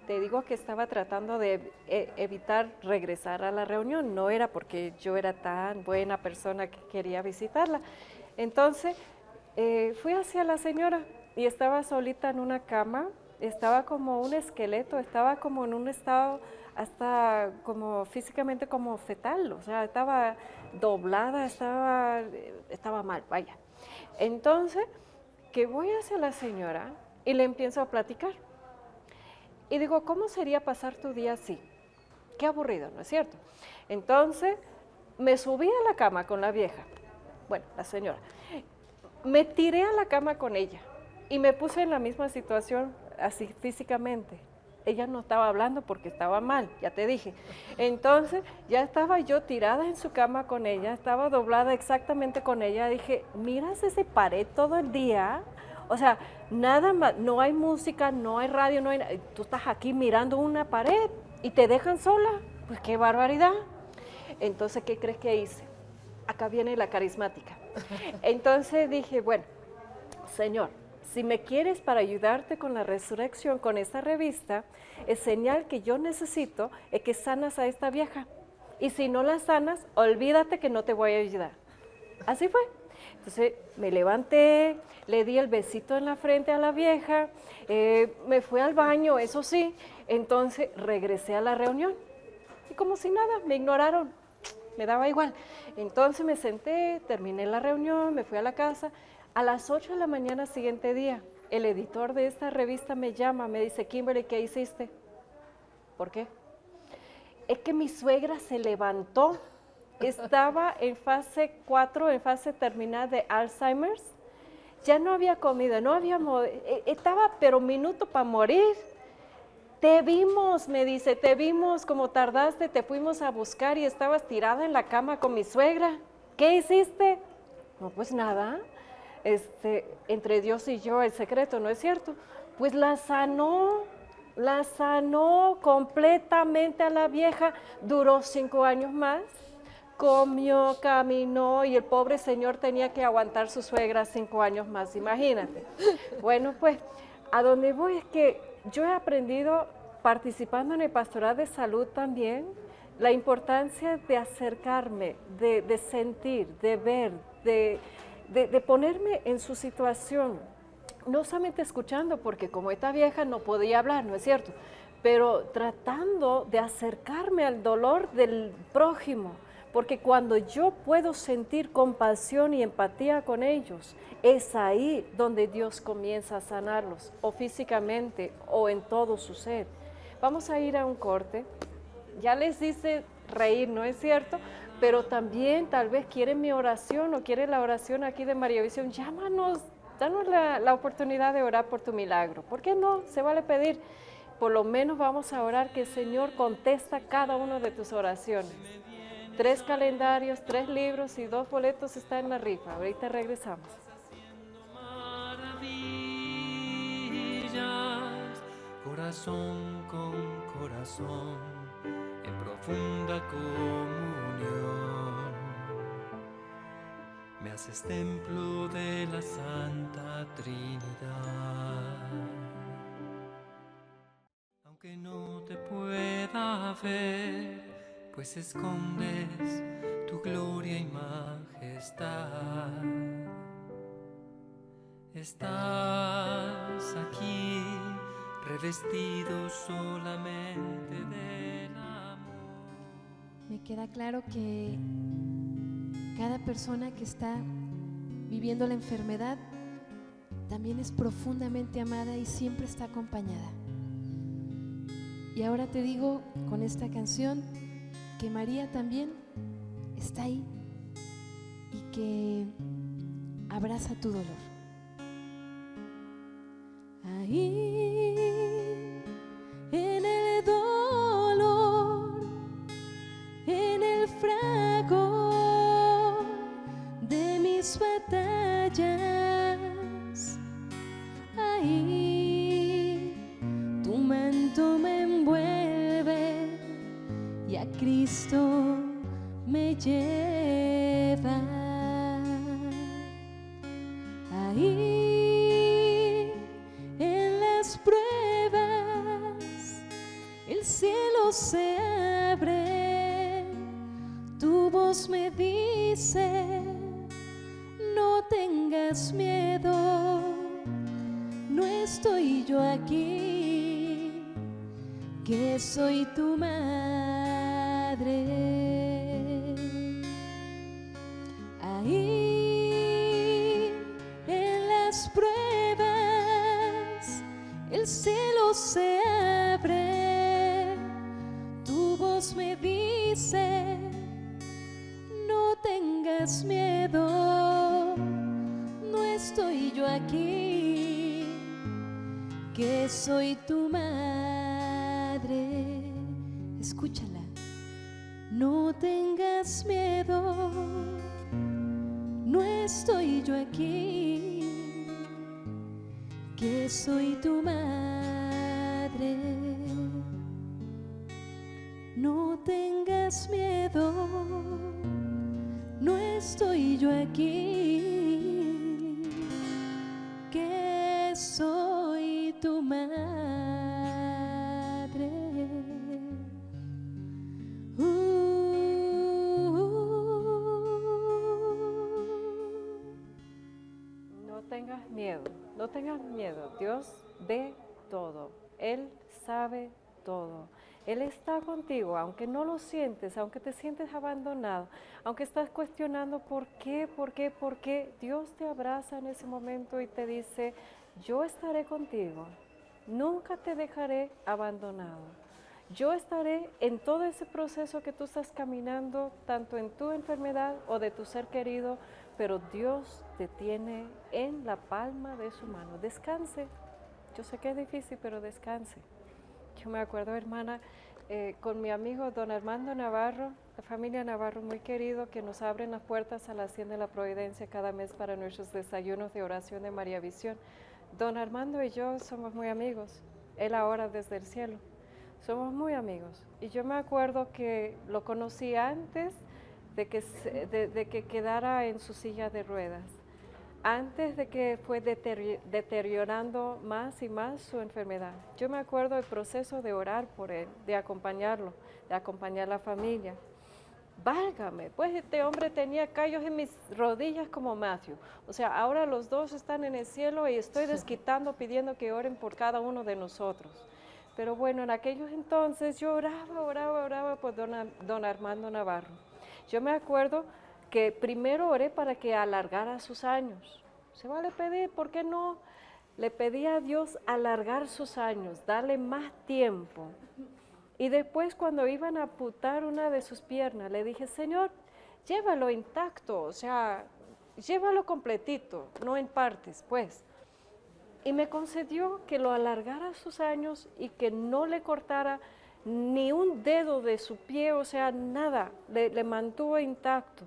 Te digo que estaba tratando de evitar regresar a la reunión, no era porque yo era tan buena persona que quería visitarla. Entonces fui hacia la señora y estaba solita en una cama. Estaba como un esqueleto, estaba como en un estado hasta como físicamente como fetal, o sea, estaba doblada, estaba mal, vaya. Entonces, que voy hacia la señora y le empiezo a platicar. Y digo, ¿cómo sería pasar tu día así? Qué aburrido, ¿no es cierto? Entonces, me subí a la cama con la vieja, bueno, la señora. Me tiré a la cama con ella y me puse en la misma situación, así físicamente. Ella no estaba hablando porque estaba mal, ya te dije. Entonces ya estaba yo tirada en su cama con ella, estaba doblada exactamente con ella. Dije, miras ese pared todo el día, o sea, nada más, no hay música, no hay radio, no hay, tú estás aquí mirando una pared y te dejan sola, pues qué barbaridad. Entonces, ¿qué crees que hice? Acá viene la carismática. Entonces dije, bueno, Señor, si me quieres para ayudarte con la resurrección, con esta revista, es señal que yo necesito que sanas a esta vieja. Y si no la sanas, olvídate que no te voy a ayudar. Así fue. Entonces me levanté, le di el besito en la frente a la vieja, me fui al baño, eso sí, entonces regresé a la reunión. Y como si nada, me ignoraron, me daba igual. Entonces me senté, terminé la reunión, me fui a la casa. A las 8 de la mañana siguiente día, el editor de esta revista me llama, me dice, Kimberly, ¿qué hiciste? ¿Por qué? Es que mi suegra se levantó, estaba en fase 4, en fase terminal de Alzheimer's, ya no había comido, estaba pero minuto para morir. Te vimos, me dice, te vimos como tardaste, te fuimos a buscar y estabas tirada en la cama con mi suegra. ¿Qué hiciste? No, pues nada, entre Dios y yo el secreto, ¿no es cierto? Pues la sanó completamente a la vieja, duró 5 años más, comió, caminó y el pobre señor tenía que aguantar su suegra 5 años más, imagínate. Bueno, pues a donde voy es que yo he aprendido participando en el pastoral de salud también la importancia de acercarme, de sentir, de ver, de ponerme en su situación. No solamente escuchando, porque como esta vieja no podía hablar, ¿no es cierto? Pero tratando de acercarme al dolor del prójimo, porque cuando yo puedo sentir compasión y empatía con ellos, es ahí donde Dios comienza a sanarlos, o físicamente, o en todo su ser. Vamos a ir a un corte. Ya les hice reír, ¿no es cierto? Pero también tal vez quieren mi oración o quieren la oración aquí de María Visión. Llámanos, danos la oportunidad de orar por tu milagro. ¿Por qué no? Se vale pedir. Por lo menos vamos a orar que el Señor contesta cada una de tus oraciones. 3 calendarios, 3 libros y 2 boletos están en la rifa. Ahorita regresamos. Maravillas, corazón con corazón, en profunda comunión. Me haces templo de la Santa Trinidad. Aunque no te pueda ver, pues escondes tu gloria y majestad. Estás aquí, revestido solamente del amor. Me queda claro que cada persona que está viviendo la enfermedad también es profundamente amada y siempre está acompañada. Y ahora te digo con esta canción que María también está ahí y que abraza tu dolor. Ahí en el dolor, en el fragor de mis batallas, ahí tu manto me envuelve y a Cristo me lleva. Ahí en las pruebas el cielo se abre, tu voz me dice, no tengas miedo, no estoy yo aquí, que soy tu madre. Ahí en las pruebas el cielo se abre, tu voz me dice, no tengas miedo, no estoy yo aquí, que soy tu madre. Escúchala. No tengas miedo, no estoy yo aquí, que soy tu madre. No tengas miedo, no estoy yo aquí, que soy tu madre. No tengan miedo, Dios ve todo, Él sabe todo. Él está contigo, aunque no lo sientes, aunque te sientes abandonado, aunque estás cuestionando por qué, Dios te abraza en ese momento y te dice, yo estaré contigo, nunca te dejaré abandonado. Yo estaré en todo ese proceso que tú estás caminando, tanto en tu enfermedad o de tu ser querido, pero Dios te tiene en la palma de su mano. Descanse. Yo sé que es difícil, pero descanse. Yo me acuerdo, hermana, con mi amigo don Armando Navarro, la familia Navarro muy querido, que nos abren las puertas a la Hacienda de la Providencia cada mes para nuestros desayunos de oración de María Visión. Don Armando y yo somos muy amigos, él ahora desde el cielo. Somos muy amigos. Y yo me acuerdo que lo conocí antes de que quedara en su silla de ruedas, antes de que fue deteriorando más y más su enfermedad. Yo me acuerdo del proceso de orar por él, de acompañarlo, de acompañar a la familia. Válgame, pues este hombre tenía callos en mis rodillas como Matthew. O sea, ahora los dos están en el cielo y estoy desquitando, pidiendo que oren por cada uno de nosotros. Pero bueno, en aquellos entonces yo oraba por don Armando Navarro. Yo me acuerdo que primero oré para que alargara sus años. Se vale pedir, ¿por qué no? Le pedí a Dios alargar sus años, darle más tiempo. Y después cuando iban a amputar una de sus piernas, le dije, Señor, llévalo intacto, o sea, llévalo completito, no en partes, pues. Y me concedió que lo alargara sus años y que no le cortara ni un dedo de su pie, o sea, nada, le mantuvo intacto.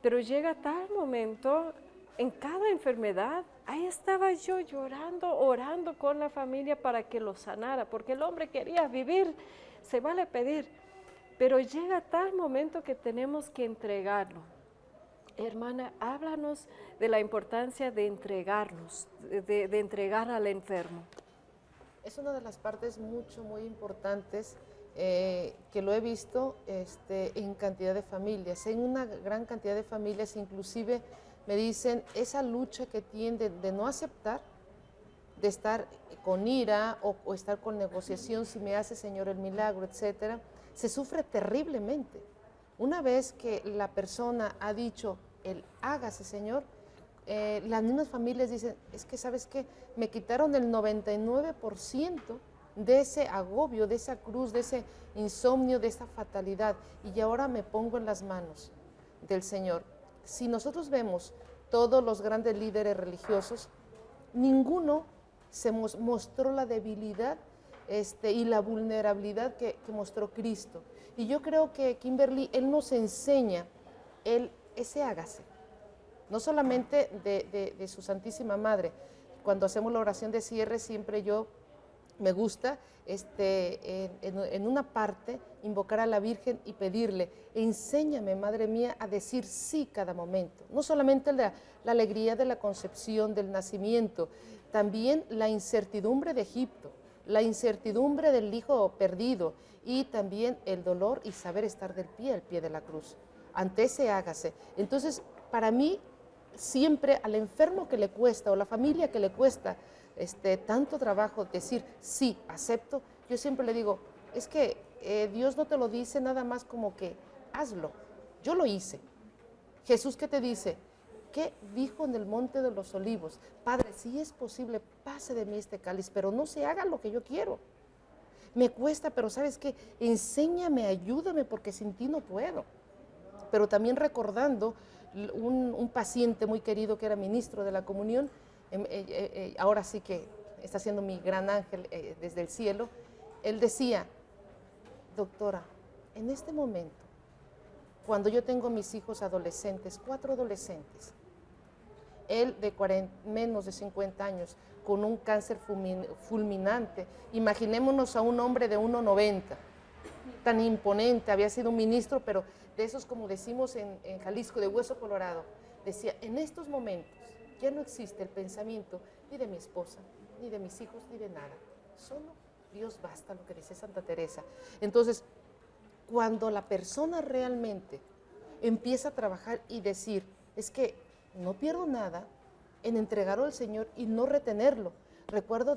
Pero llega tal momento, en cada enfermedad, ahí estaba yo llorando, orando con la familia para que lo sanara, porque el hombre quería vivir, se vale pedir. Pero llega tal momento que tenemos que entregarlo. Hermana, háblanos de la importancia de entregarnos, de entregar al enfermo. Es una de las partes muy importantes que lo he visto en cantidad de familias. En una gran cantidad de familias, inclusive me dicen esa lucha que tienen de no aceptar, de estar con ira o estar con negociación, si me hace Señor el milagro, etcétera, se sufre terriblemente. Una vez que la persona ha dicho el hágase Señor, las mismas familias dicen, es que ¿sabes qué? Me quitaron el 99% de ese agobio, de esa cruz, de ese insomnio, de esa fatalidad, y ahora me pongo en las manos del Señor. Si nosotros vemos todos los grandes líderes religiosos, ninguno se mostró la debilidad y la vulnerabilidad que mostró Cristo. Y yo creo que Kimberly, Él nos enseña ese hágase, no solamente de su Santísima Madre. Cuando hacemos la oración de cierre, siempre me gusta en una parte invocar a la Virgen y pedirle, enséñame, Madre mía, a decir sí cada momento. No solamente la alegría de la concepción, del nacimiento, también la incertidumbre de Egipto, la incertidumbre del hijo perdido y también el dolor y saber estar al pie de la cruz, ante ese hágase. Entonces, para mí, siempre al enfermo que le cuesta o la familia que le cuesta tanto trabajo decir sí, acepto, yo siempre le digo, es que Dios no te lo dice nada más como que hazlo, yo lo hice. Jesús, ¿qué te dice? ¿Qué dijo en el monte de los olivos? Padre, si es posible, pase de mí este cáliz, pero no se haga lo que yo quiero. Me cuesta, pero ¿sabes qué? Enséñame, ayúdame, porque sin ti no puedo. Pero también recordando un paciente muy querido que era ministro de la comunión, ahora sí que está siendo mi gran ángel desde el cielo, él decía, doctora, en este momento, cuando yo tengo mis hijos adolescentes, 4 adolescentes, él de menos de 50 años, con un cáncer fulminante, imaginémonos a un hombre de 1,90, tan imponente, había sido un ministro, pero de esos, como decimos en Jalisco, de hueso colorado, decía, en estos momentos ya no existe el pensamiento ni de mi esposa, ni de mis hijos, ni de nada, solo Dios basta, lo que dice Santa Teresa. Entonces, cuando la persona realmente empieza a trabajar y decir, es que no pierdo nada, en entregarlo al Señor y no retenerlo. Recuerdo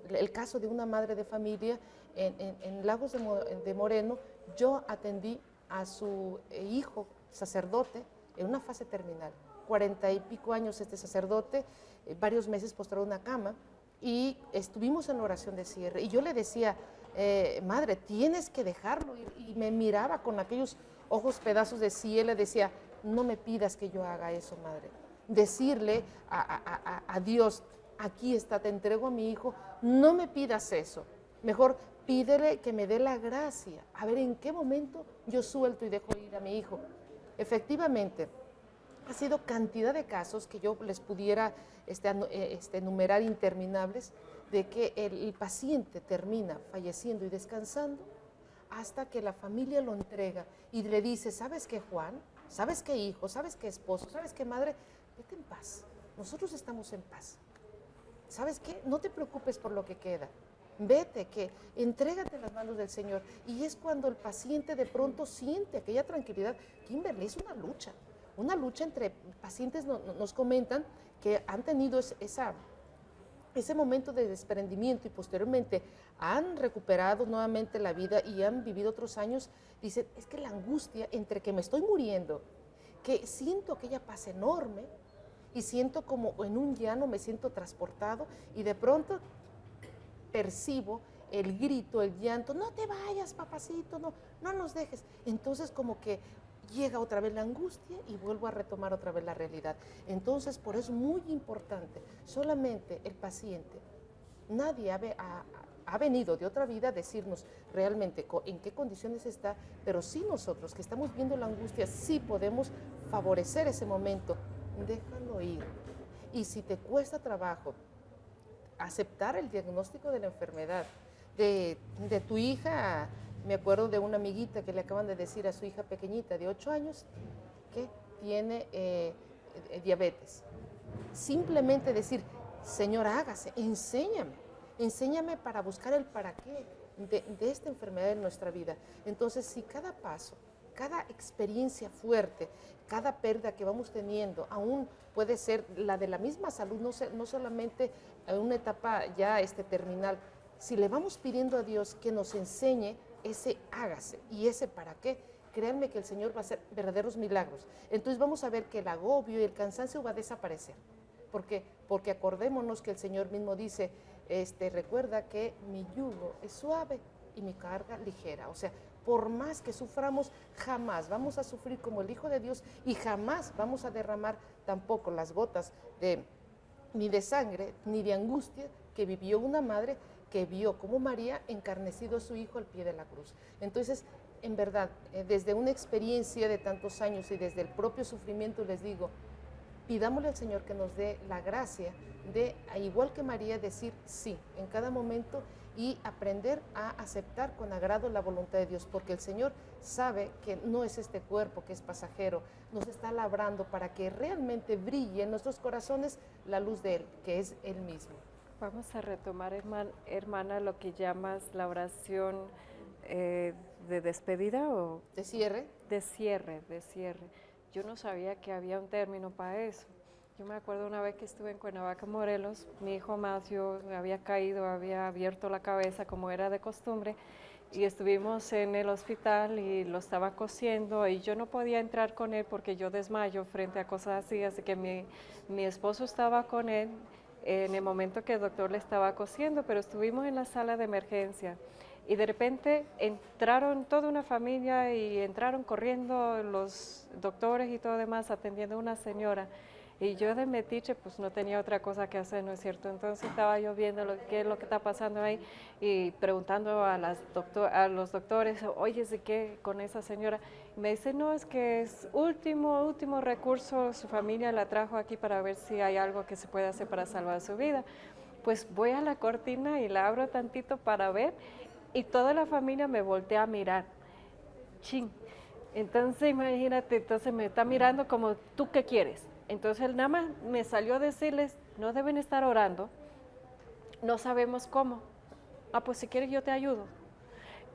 el caso de una madre de familia en Lagos de Moreno. Yo atendí a su hijo sacerdote en una fase terminal, 40 y pico años este sacerdote, varios meses postrado en una cama, y estuvimos en la oración de cierre, y yo le decía, madre, tienes que dejarlo, y me miraba con aquellos ojos pedazos de cielo, le decía, no me pidas que yo haga eso, madre. Decirle a Dios, aquí está, te entrego a mi hijo, no me pidas eso, mejor pídele que me dé la gracia, a ver en qué momento yo suelto y dejo ir a mi hijo. Efectivamente, ha sido cantidad de casos que yo les pudiera enumerar interminables, de que el paciente termina falleciendo y descansando hasta que la familia lo entrega y le dice, ¿sabes qué, Juan? ¿Sabes qué, hijo? ¿Sabes qué, esposo? ¿Sabes qué, madre? Vete en paz, nosotros estamos en paz. ¿Sabes qué? No te preocupes por lo que queda. Vete, que entrégate en las manos del Señor. Y es cuando el paciente de pronto siente aquella tranquilidad. Kimberly, es una lucha entre pacientes. Nos comentan que han tenido ese momento de desprendimiento y posteriormente han recuperado nuevamente la vida y han vivido otros años. Dicen, es que la angustia entre que me estoy muriendo, que siento aquella paz enorme y siento como en un llano me siento transportado y de pronto percibo el grito, el llanto, no te vayas, papacito, no nos dejes. Entonces como que llega otra vez la angustia y vuelvo a retomar otra vez la realidad. Entonces por eso es muy importante, solamente el paciente, nadie ha venido de otra vida a decirnos realmente en qué condiciones está, pero sí nosotros que estamos viendo la angustia, sí podemos favorecer ese momento, déjalo ir. Y si te cuesta trabajo aceptar el diagnóstico de la enfermedad de tu hija, me acuerdo de una amiguita que le acaban de decir a su hija pequeñita de 8 años que tiene diabetes. Simplemente decir, Señor, hágase, enséñame para buscar el para qué de esta enfermedad en nuestra vida. Entonces, si cada paso, cada experiencia fuerte, cada pérdida que vamos teniendo, aún puede ser la de la misma salud, no solamente en una etapa ya terminal, si le vamos pidiendo a Dios que nos enseñe ese hágase y ese para qué, créanme que el Señor va a hacer verdaderos milagros. Entonces vamos a ver que el agobio y el cansancio va a desaparecer. ¿Por qué? Porque acordémonos que el Señor mismo dice, recuerda que mi yugo es suave y mi carga ligera. O sea, por más que suframos, jamás vamos a sufrir como el Hijo de Dios y jamás vamos a derramar tampoco las gotas ni de sangre ni de angustia que vivió una madre que vio como María encarnecido a su hijo al pie de la cruz. Entonces, en verdad, desde una experiencia de tantos años y desde el propio sufrimiento les digo, pidámosle al Señor que nos dé la gracia de, igual que María, decir sí en cada momento y aprender a aceptar con agrado la voluntad de Dios, porque el Señor sabe que no es este cuerpo que es pasajero, nos está labrando para que realmente brille en nuestros corazones la luz de Él, que es Él mismo. Vamos a retomar, hermana, lo que llamas la oración de despedida o... ¿De cierre? De cierre. Yo no sabía que había un término para eso. Yo me acuerdo una vez que estuve en Cuernavaca, Morelos, mi hijo Macio había caído, había abierto la cabeza como era de costumbre, y estuvimos en el hospital y lo estaba cosiendo y yo no podía entrar con él porque yo desmayo frente a cosas así que mi esposo estaba con él en el momento que el doctor le estaba cosiendo, pero estuvimos en la sala de emergencia y de repente entraron toda una familia y entraron corriendo los doctores y todo demás atendiendo a una señora. Y yo de metiche pues no tenía otra cosa que hacer, ¿no es cierto? Entonces estaba yo viendo qué es lo que está pasando ahí y preguntando a los doctores, oye, ¿de qué con esa señora? Y me dice, no, es que es último recurso, su familia la trajo aquí para ver si hay algo que se puede hacer para salvar su vida. Pues voy a la cortina y la abro tantito para ver y toda la familia me voltea a mirar. Chin. Entonces imagínate, entonces me está mirando como, ¿tú qué quieres? Entonces él nada más me salió a decirles, no deben estar orando, no sabemos cómo. Ah, pues si quieres yo te ayudo.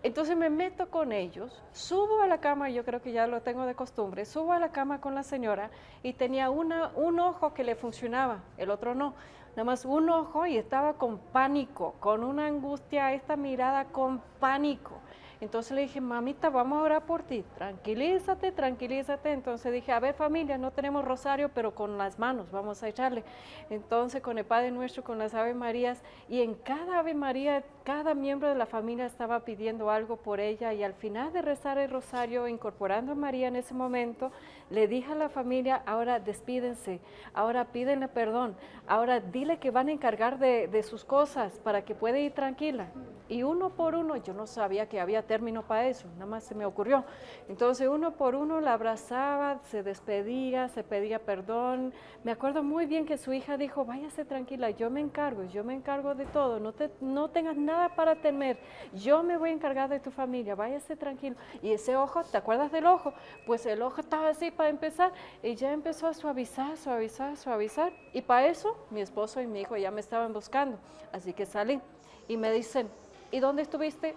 Entonces me meto con ellos, subo a la cama, yo creo que ya lo tengo de costumbre, subo a la cama con la señora y tenía un ojo que le funcionaba, el otro no, nada más un ojo y estaba con pánico, con una angustia, esta mirada con pánico. Entonces le dije, mamita, vamos a orar por ti, tranquilízate, tranquilízate. Entonces dije, a ver familia, no tenemos rosario, pero con las manos vamos a echarle. Entonces con el Padre Nuestro, con las Ave Marías, y en cada Ave María, cada miembro de la familia estaba pidiendo algo por ella, y al final de rezar el rosario, incorporando a María en ese momento, le dije a la familia, ahora despídense, ahora pídenle perdón, ahora dile que van a encargar de sus cosas para que pueda ir tranquila. Y uno por uno, yo no sabía que había término para eso, nada más se me ocurrió. Entonces uno por uno la abrazaba, se despedía, se pedía perdón. Me acuerdo muy bien que su hija dijo, váyase tranquila, yo me encargo de todo, no tengas nada para temer, yo me voy a encargar de tu familia, váyase tranquilo. Y ese ojo, ¿te acuerdas del ojo? Pues el ojo estaba así para empezar y ya empezó a suavizar, suavizar, suavizar. Y para eso mi esposo y mi hijo ya me estaban buscando, así que salí y me dicen, ¿y dónde estuviste?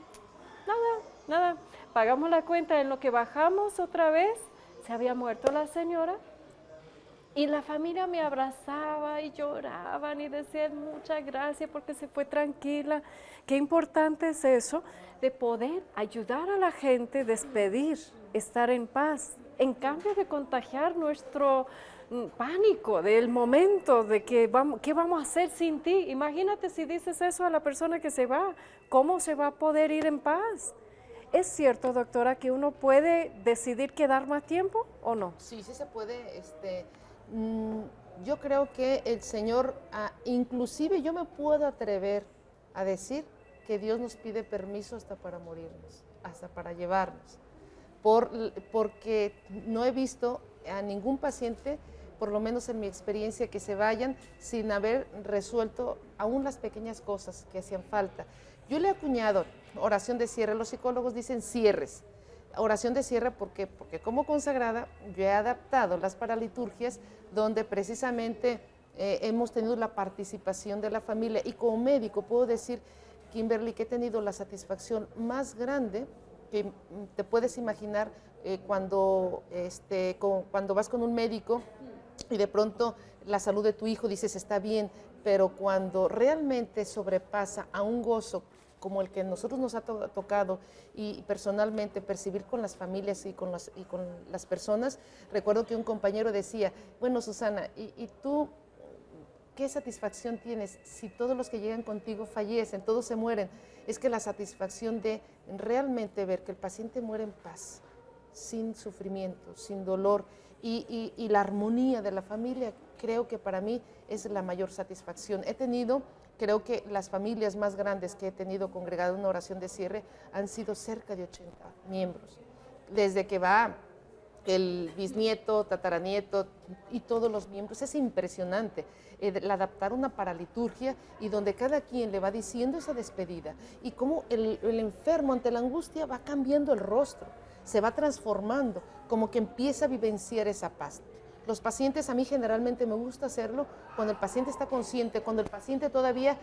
Nada. Pagamos la cuenta, en lo que bajamos otra vez, se había muerto la señora y la familia me abrazaba y lloraban y decían muchas gracias porque se fue tranquila. Qué importante es eso, de poder ayudar a la gente, despedir, estar en paz, en cambio de contagiar nuestro pánico del momento de que ¿qué vamos a hacer sin ti? Imagínate si dices eso a la persona que se va, ¿cómo se va a poder ir en paz? ¿Es cierto, doctora, que uno puede decidir quedar más tiempo o no? Sí, sí se puede. Yo creo que el Señor, inclusive yo me puedo atrever a decir que Dios nos pide permiso hasta para morirnos, hasta para llevarnos, porque no he visto a ningún paciente, por lo menos en mi experiencia, que se vayan sin haber resuelto aún las pequeñas cosas que hacían falta. Yo le he acuñado oración de cierre, los psicólogos dicen cierres, oración de cierre porque como consagrada yo he adaptado las paraliturgias donde precisamente hemos tenido la participación de la familia, y como médico puedo decir, Kimberly, que he tenido la satisfacción más grande que te puedes imaginar cuando vas con un médico y de pronto la salud de tu hijo dices está bien, pero cuando realmente sobrepasa a un gozo como el que a nosotros nos ha tocado y personalmente percibir con las familias y con las personas, recuerdo que un compañero decía, bueno, Susana, ¿y tú qué satisfacción tienes si todos los que llegan contigo fallecen, todos se mueren? Es que la satisfacción de realmente ver que el paciente muere en paz, sin sufrimiento, sin dolor, y la armonía de la familia, creo que para mí es la mayor satisfacción. Creo que las familias más grandes que he tenido congregado en una oración de cierre han sido cerca de 80 miembros, desde que va el bisnieto, tataranieto y todos los miembros. Es impresionante el adaptar una paraliturgia y donde cada quien le va diciendo esa despedida y cómo el enfermo ante la angustia va cambiando el rostro, se va transformando, como que empieza a vivenciar esa paz. Los pacientes, a mí generalmente me gusta hacerlo cuando el paciente está consciente, cuando el paciente todavía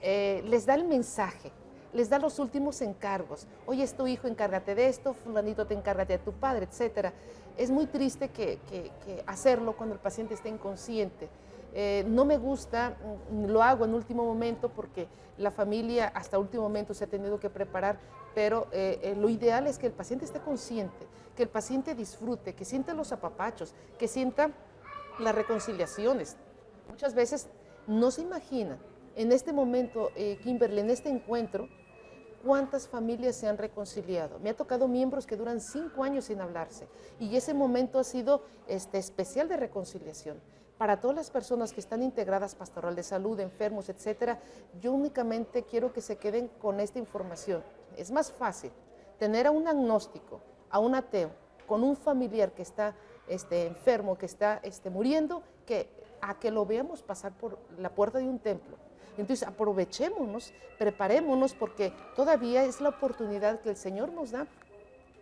les da el mensaje, les da los últimos encargos. Oye, es tu hijo, encárgate de esto, fulanito, te encárgate de tu padre, etc. Es muy triste que hacerlo cuando el paciente está inconsciente. No me gusta, lo hago en último momento porque la familia hasta último momento se ha tenido que preparar, pero lo ideal es que el paciente esté consciente, que el paciente disfrute, que sienta los apapachos, que sienta las reconciliaciones. Muchas veces no se imagina en este momento, Kimberly, en este encuentro, cuántas familias se han reconciliado. Me ha tocado miembros que duran 5 años sin hablarse y ese momento ha sido especial de reconciliación. Para todas las personas que están integradas, pastoral de salud, enfermos, etcétera, yo únicamente quiero que se queden con esta información. Es más fácil tener a un agnóstico, a un ateo, con un familiar que está enfermo, que está muriendo, que a que lo veamos pasar por la puerta de un templo. Entonces aprovechémonos, preparémonos, porque todavía es la oportunidad que el Señor nos da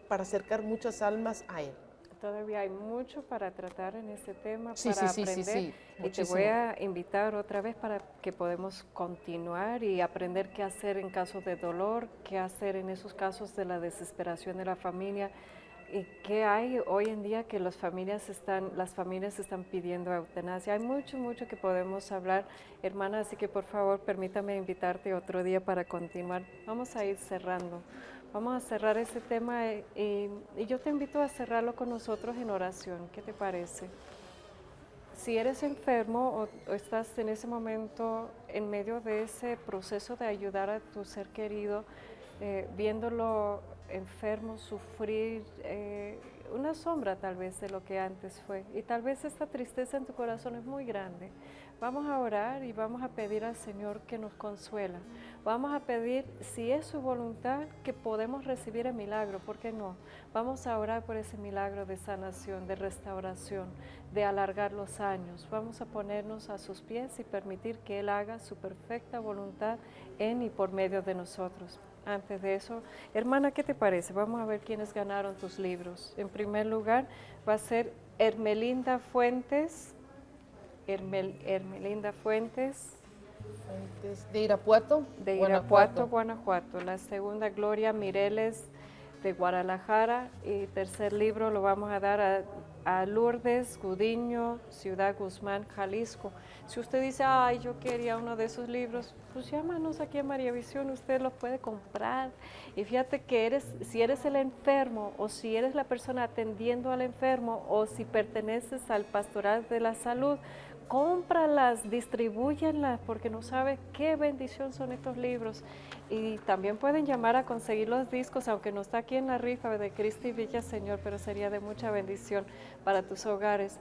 para acercar muchas almas a Él. todavía hay mucho para tratar en este tema, Sí, para sí, sí, aprender. sí, sí, Y te muchísimo. voy a invitar otra vez para que podamos continuar y aprender qué hacer en casos de dolor, qué hacer en esos casos de la desesperación de la familia. ¿Y qué hay hoy en día que las familias están pidiendo eutanasia? Hay mucho, mucho que podemos hablar, hermana, así que por favor permítame invitarte otro día para continuar. Vamos a ir cerrando. Vamos a cerrar este tema y yo te invito a cerrarlo con nosotros en oración. ¿Qué te parece? Si eres enfermo o estás en ese momento en medio de ese proceso de ayudar a tu ser querido, viéndolo enfermo, sufrir, una sombra tal vez de lo que antes fue. Y tal vez esta tristeza en tu corazón es muy grande. Vamos a orar y vamos a pedir al Señor que nos consuela. Vamos a pedir, si es su voluntad, que podemos recibir el milagro. ¿Por qué no? Vamos a orar por ese milagro de sanación, de restauración, de alargar los años. Vamos a ponernos a sus pies y permitir que Él haga su perfecta voluntad en y por medio de nosotros. Antes de eso, hermana, ¿qué te parece? Vamos a ver quiénes ganaron tus libros. En primer lugar, va a ser Hermelinda Fuentes. Hermelinda Fuentes. De Irapuato, De Irapuato, Guanajuato. La segunda, Gloria Mireles, de Guadalajara. Y tercer libro lo vamos a dar a Lourdes Gudiño, Ciudad Guzmán, Jalisco. Si usted dice, ay, yo quería uno de esos libros, pues llámanos aquí a María Visión, usted los puede comprar. Y fíjate que si eres el enfermo, o si eres la persona atendiendo al enfermo, o si perteneces al pastoral de la salud, cómpralas, distribúyenlas, porque no sabes qué bendición son estos libros. Y también pueden llamar a conseguir los discos, aunque no está aquí en la rifa de Cristi Villaseñor, pero sería de mucha bendición para tus hogares.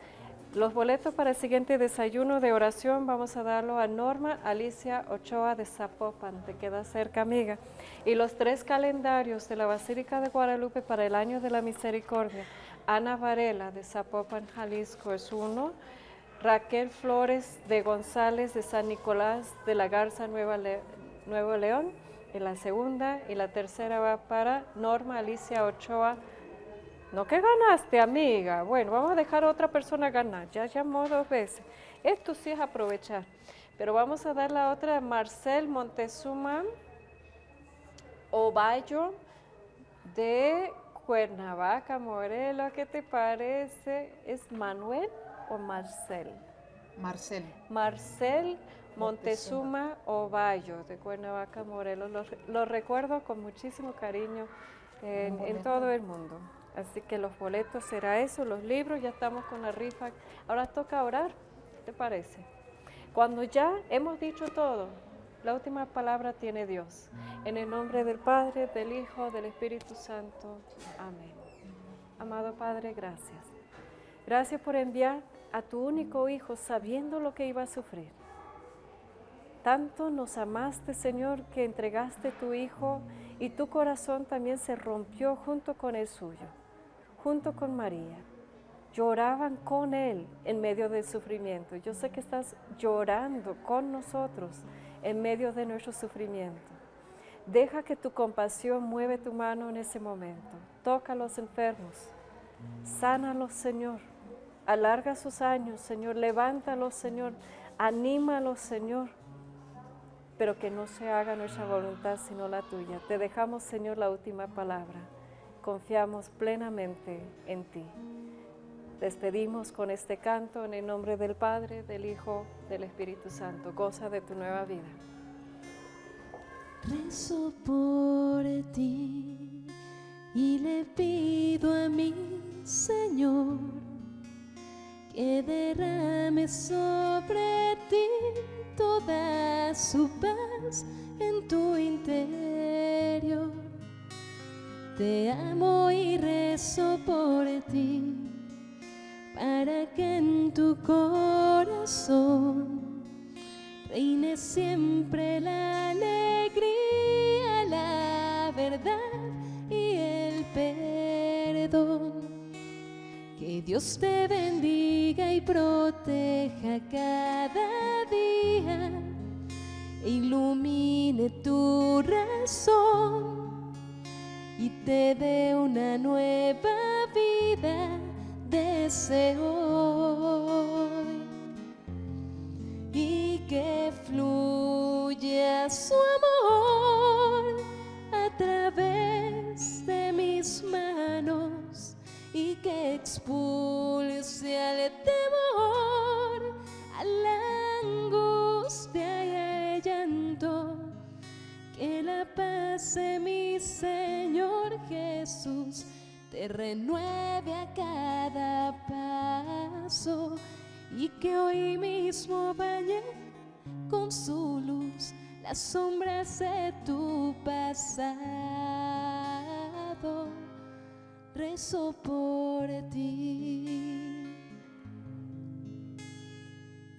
Los boletos para el siguiente desayuno de oración vamos a darlo a Norma Alicia Ochoa de Zapopan, te queda cerca, amiga. Y los 3 calendarios de la Basílica de Guadalupe para el Año de la Misericordia. Ana Varela de Zapopan, Jalisco es uno. Raquel Flores de González de San Nicolás de la Garza, Nuevo León, en la segunda. Y la tercera va para Norma Alicia Ochoa. ¿No que ganaste, amiga? Bueno, vamos a dejar a otra persona ganar. Ya llamó 2 veces. Esto sí es aprovechar. Pero vamos a dar la otra a Marcel Montezuma Ovalle de Cuernavaca, Morelos. ¿Qué te parece? ¿Es Manuel o Marcel? Marcel. Marcel Montezuma Ovalle de Cuernavaca, Morelos. Lo recuerdo con muchísimo cariño en todo el mundo. Así que los boletos será eso, los libros, ya estamos con la rifa. Ahora toca orar, ¿qué te parece? Cuando ya hemos dicho todo, la última palabra tiene Dios. En el nombre del Padre, del Hijo, del Espíritu Santo. Amén. Amado Padre, gracias. Gracias por enviar a tu único Hijo sabiendo lo que iba a sufrir. Tanto nos amaste, Señor, que entregaste tu Hijo y tu corazón también se rompió junto con el suyo, junto con María. Lloraban con Él en medio del sufrimiento. Yo sé que estás llorando con nosotros en medio de nuestro sufrimiento. Deja que tu compasión mueve tu mano en ese momento. Toca a los enfermos. Sánalos, Señor. Alarga sus años, Señor. Levántalos, Señor. Anímalos, Señor. Pero que no se haga nuestra voluntad sino la tuya. Te dejamos, Señor, la última palabra. Confiamos plenamente en ti. Despedimos con este canto en el nombre del Padre, del Hijo, del Espíritu Santo. Goza de tu nueva vida. Rezo por ti y le pido a mi Señor que derrame sobre ti toda su paz en tu interior. Te amo y rezo por ti, para que en tu corazón reine siempre la alegría, la verdad y el perdón. Que Dios te bendiga y proteja cada día, e ilumine tu razón y te dé una nueva vida deseo hoy, y que fluya su amor a través de mis manos, y que expulse al temor, a la angustia y al llanto. Que la paz de mi Señor Jesús te renueve a cada paso, y que hoy mismo bañe con su luz las sombras de tu pasado. Rezo por ti,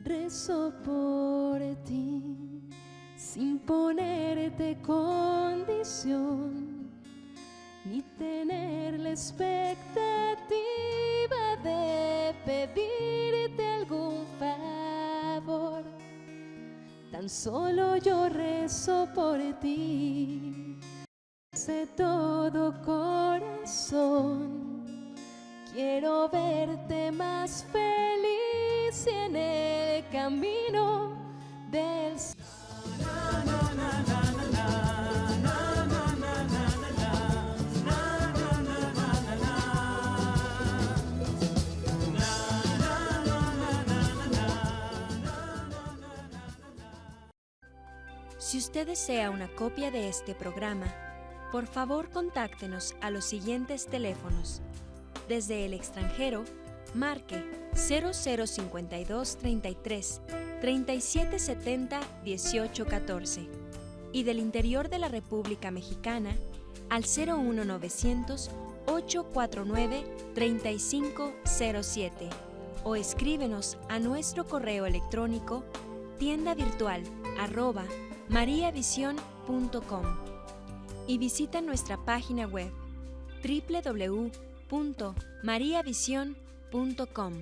rezo por ti, sin ponerte condición, ni tener la expectativa de pedirte algún favor. Tan solo yo rezo por ti, de todo corazón. Quiero verte más feliz y en el camino del cielo. Si usted desea una copia de este programa, por favor contáctenos a los siguientes teléfonos. Desde el extranjero, marque 0052 33 3770 1814 y del interior de la República Mexicana al 01900 849 3507 o escríbenos a nuestro correo electrónico tiendavirtual@mariavision.com y visita nuestra página web www.mariavision.com.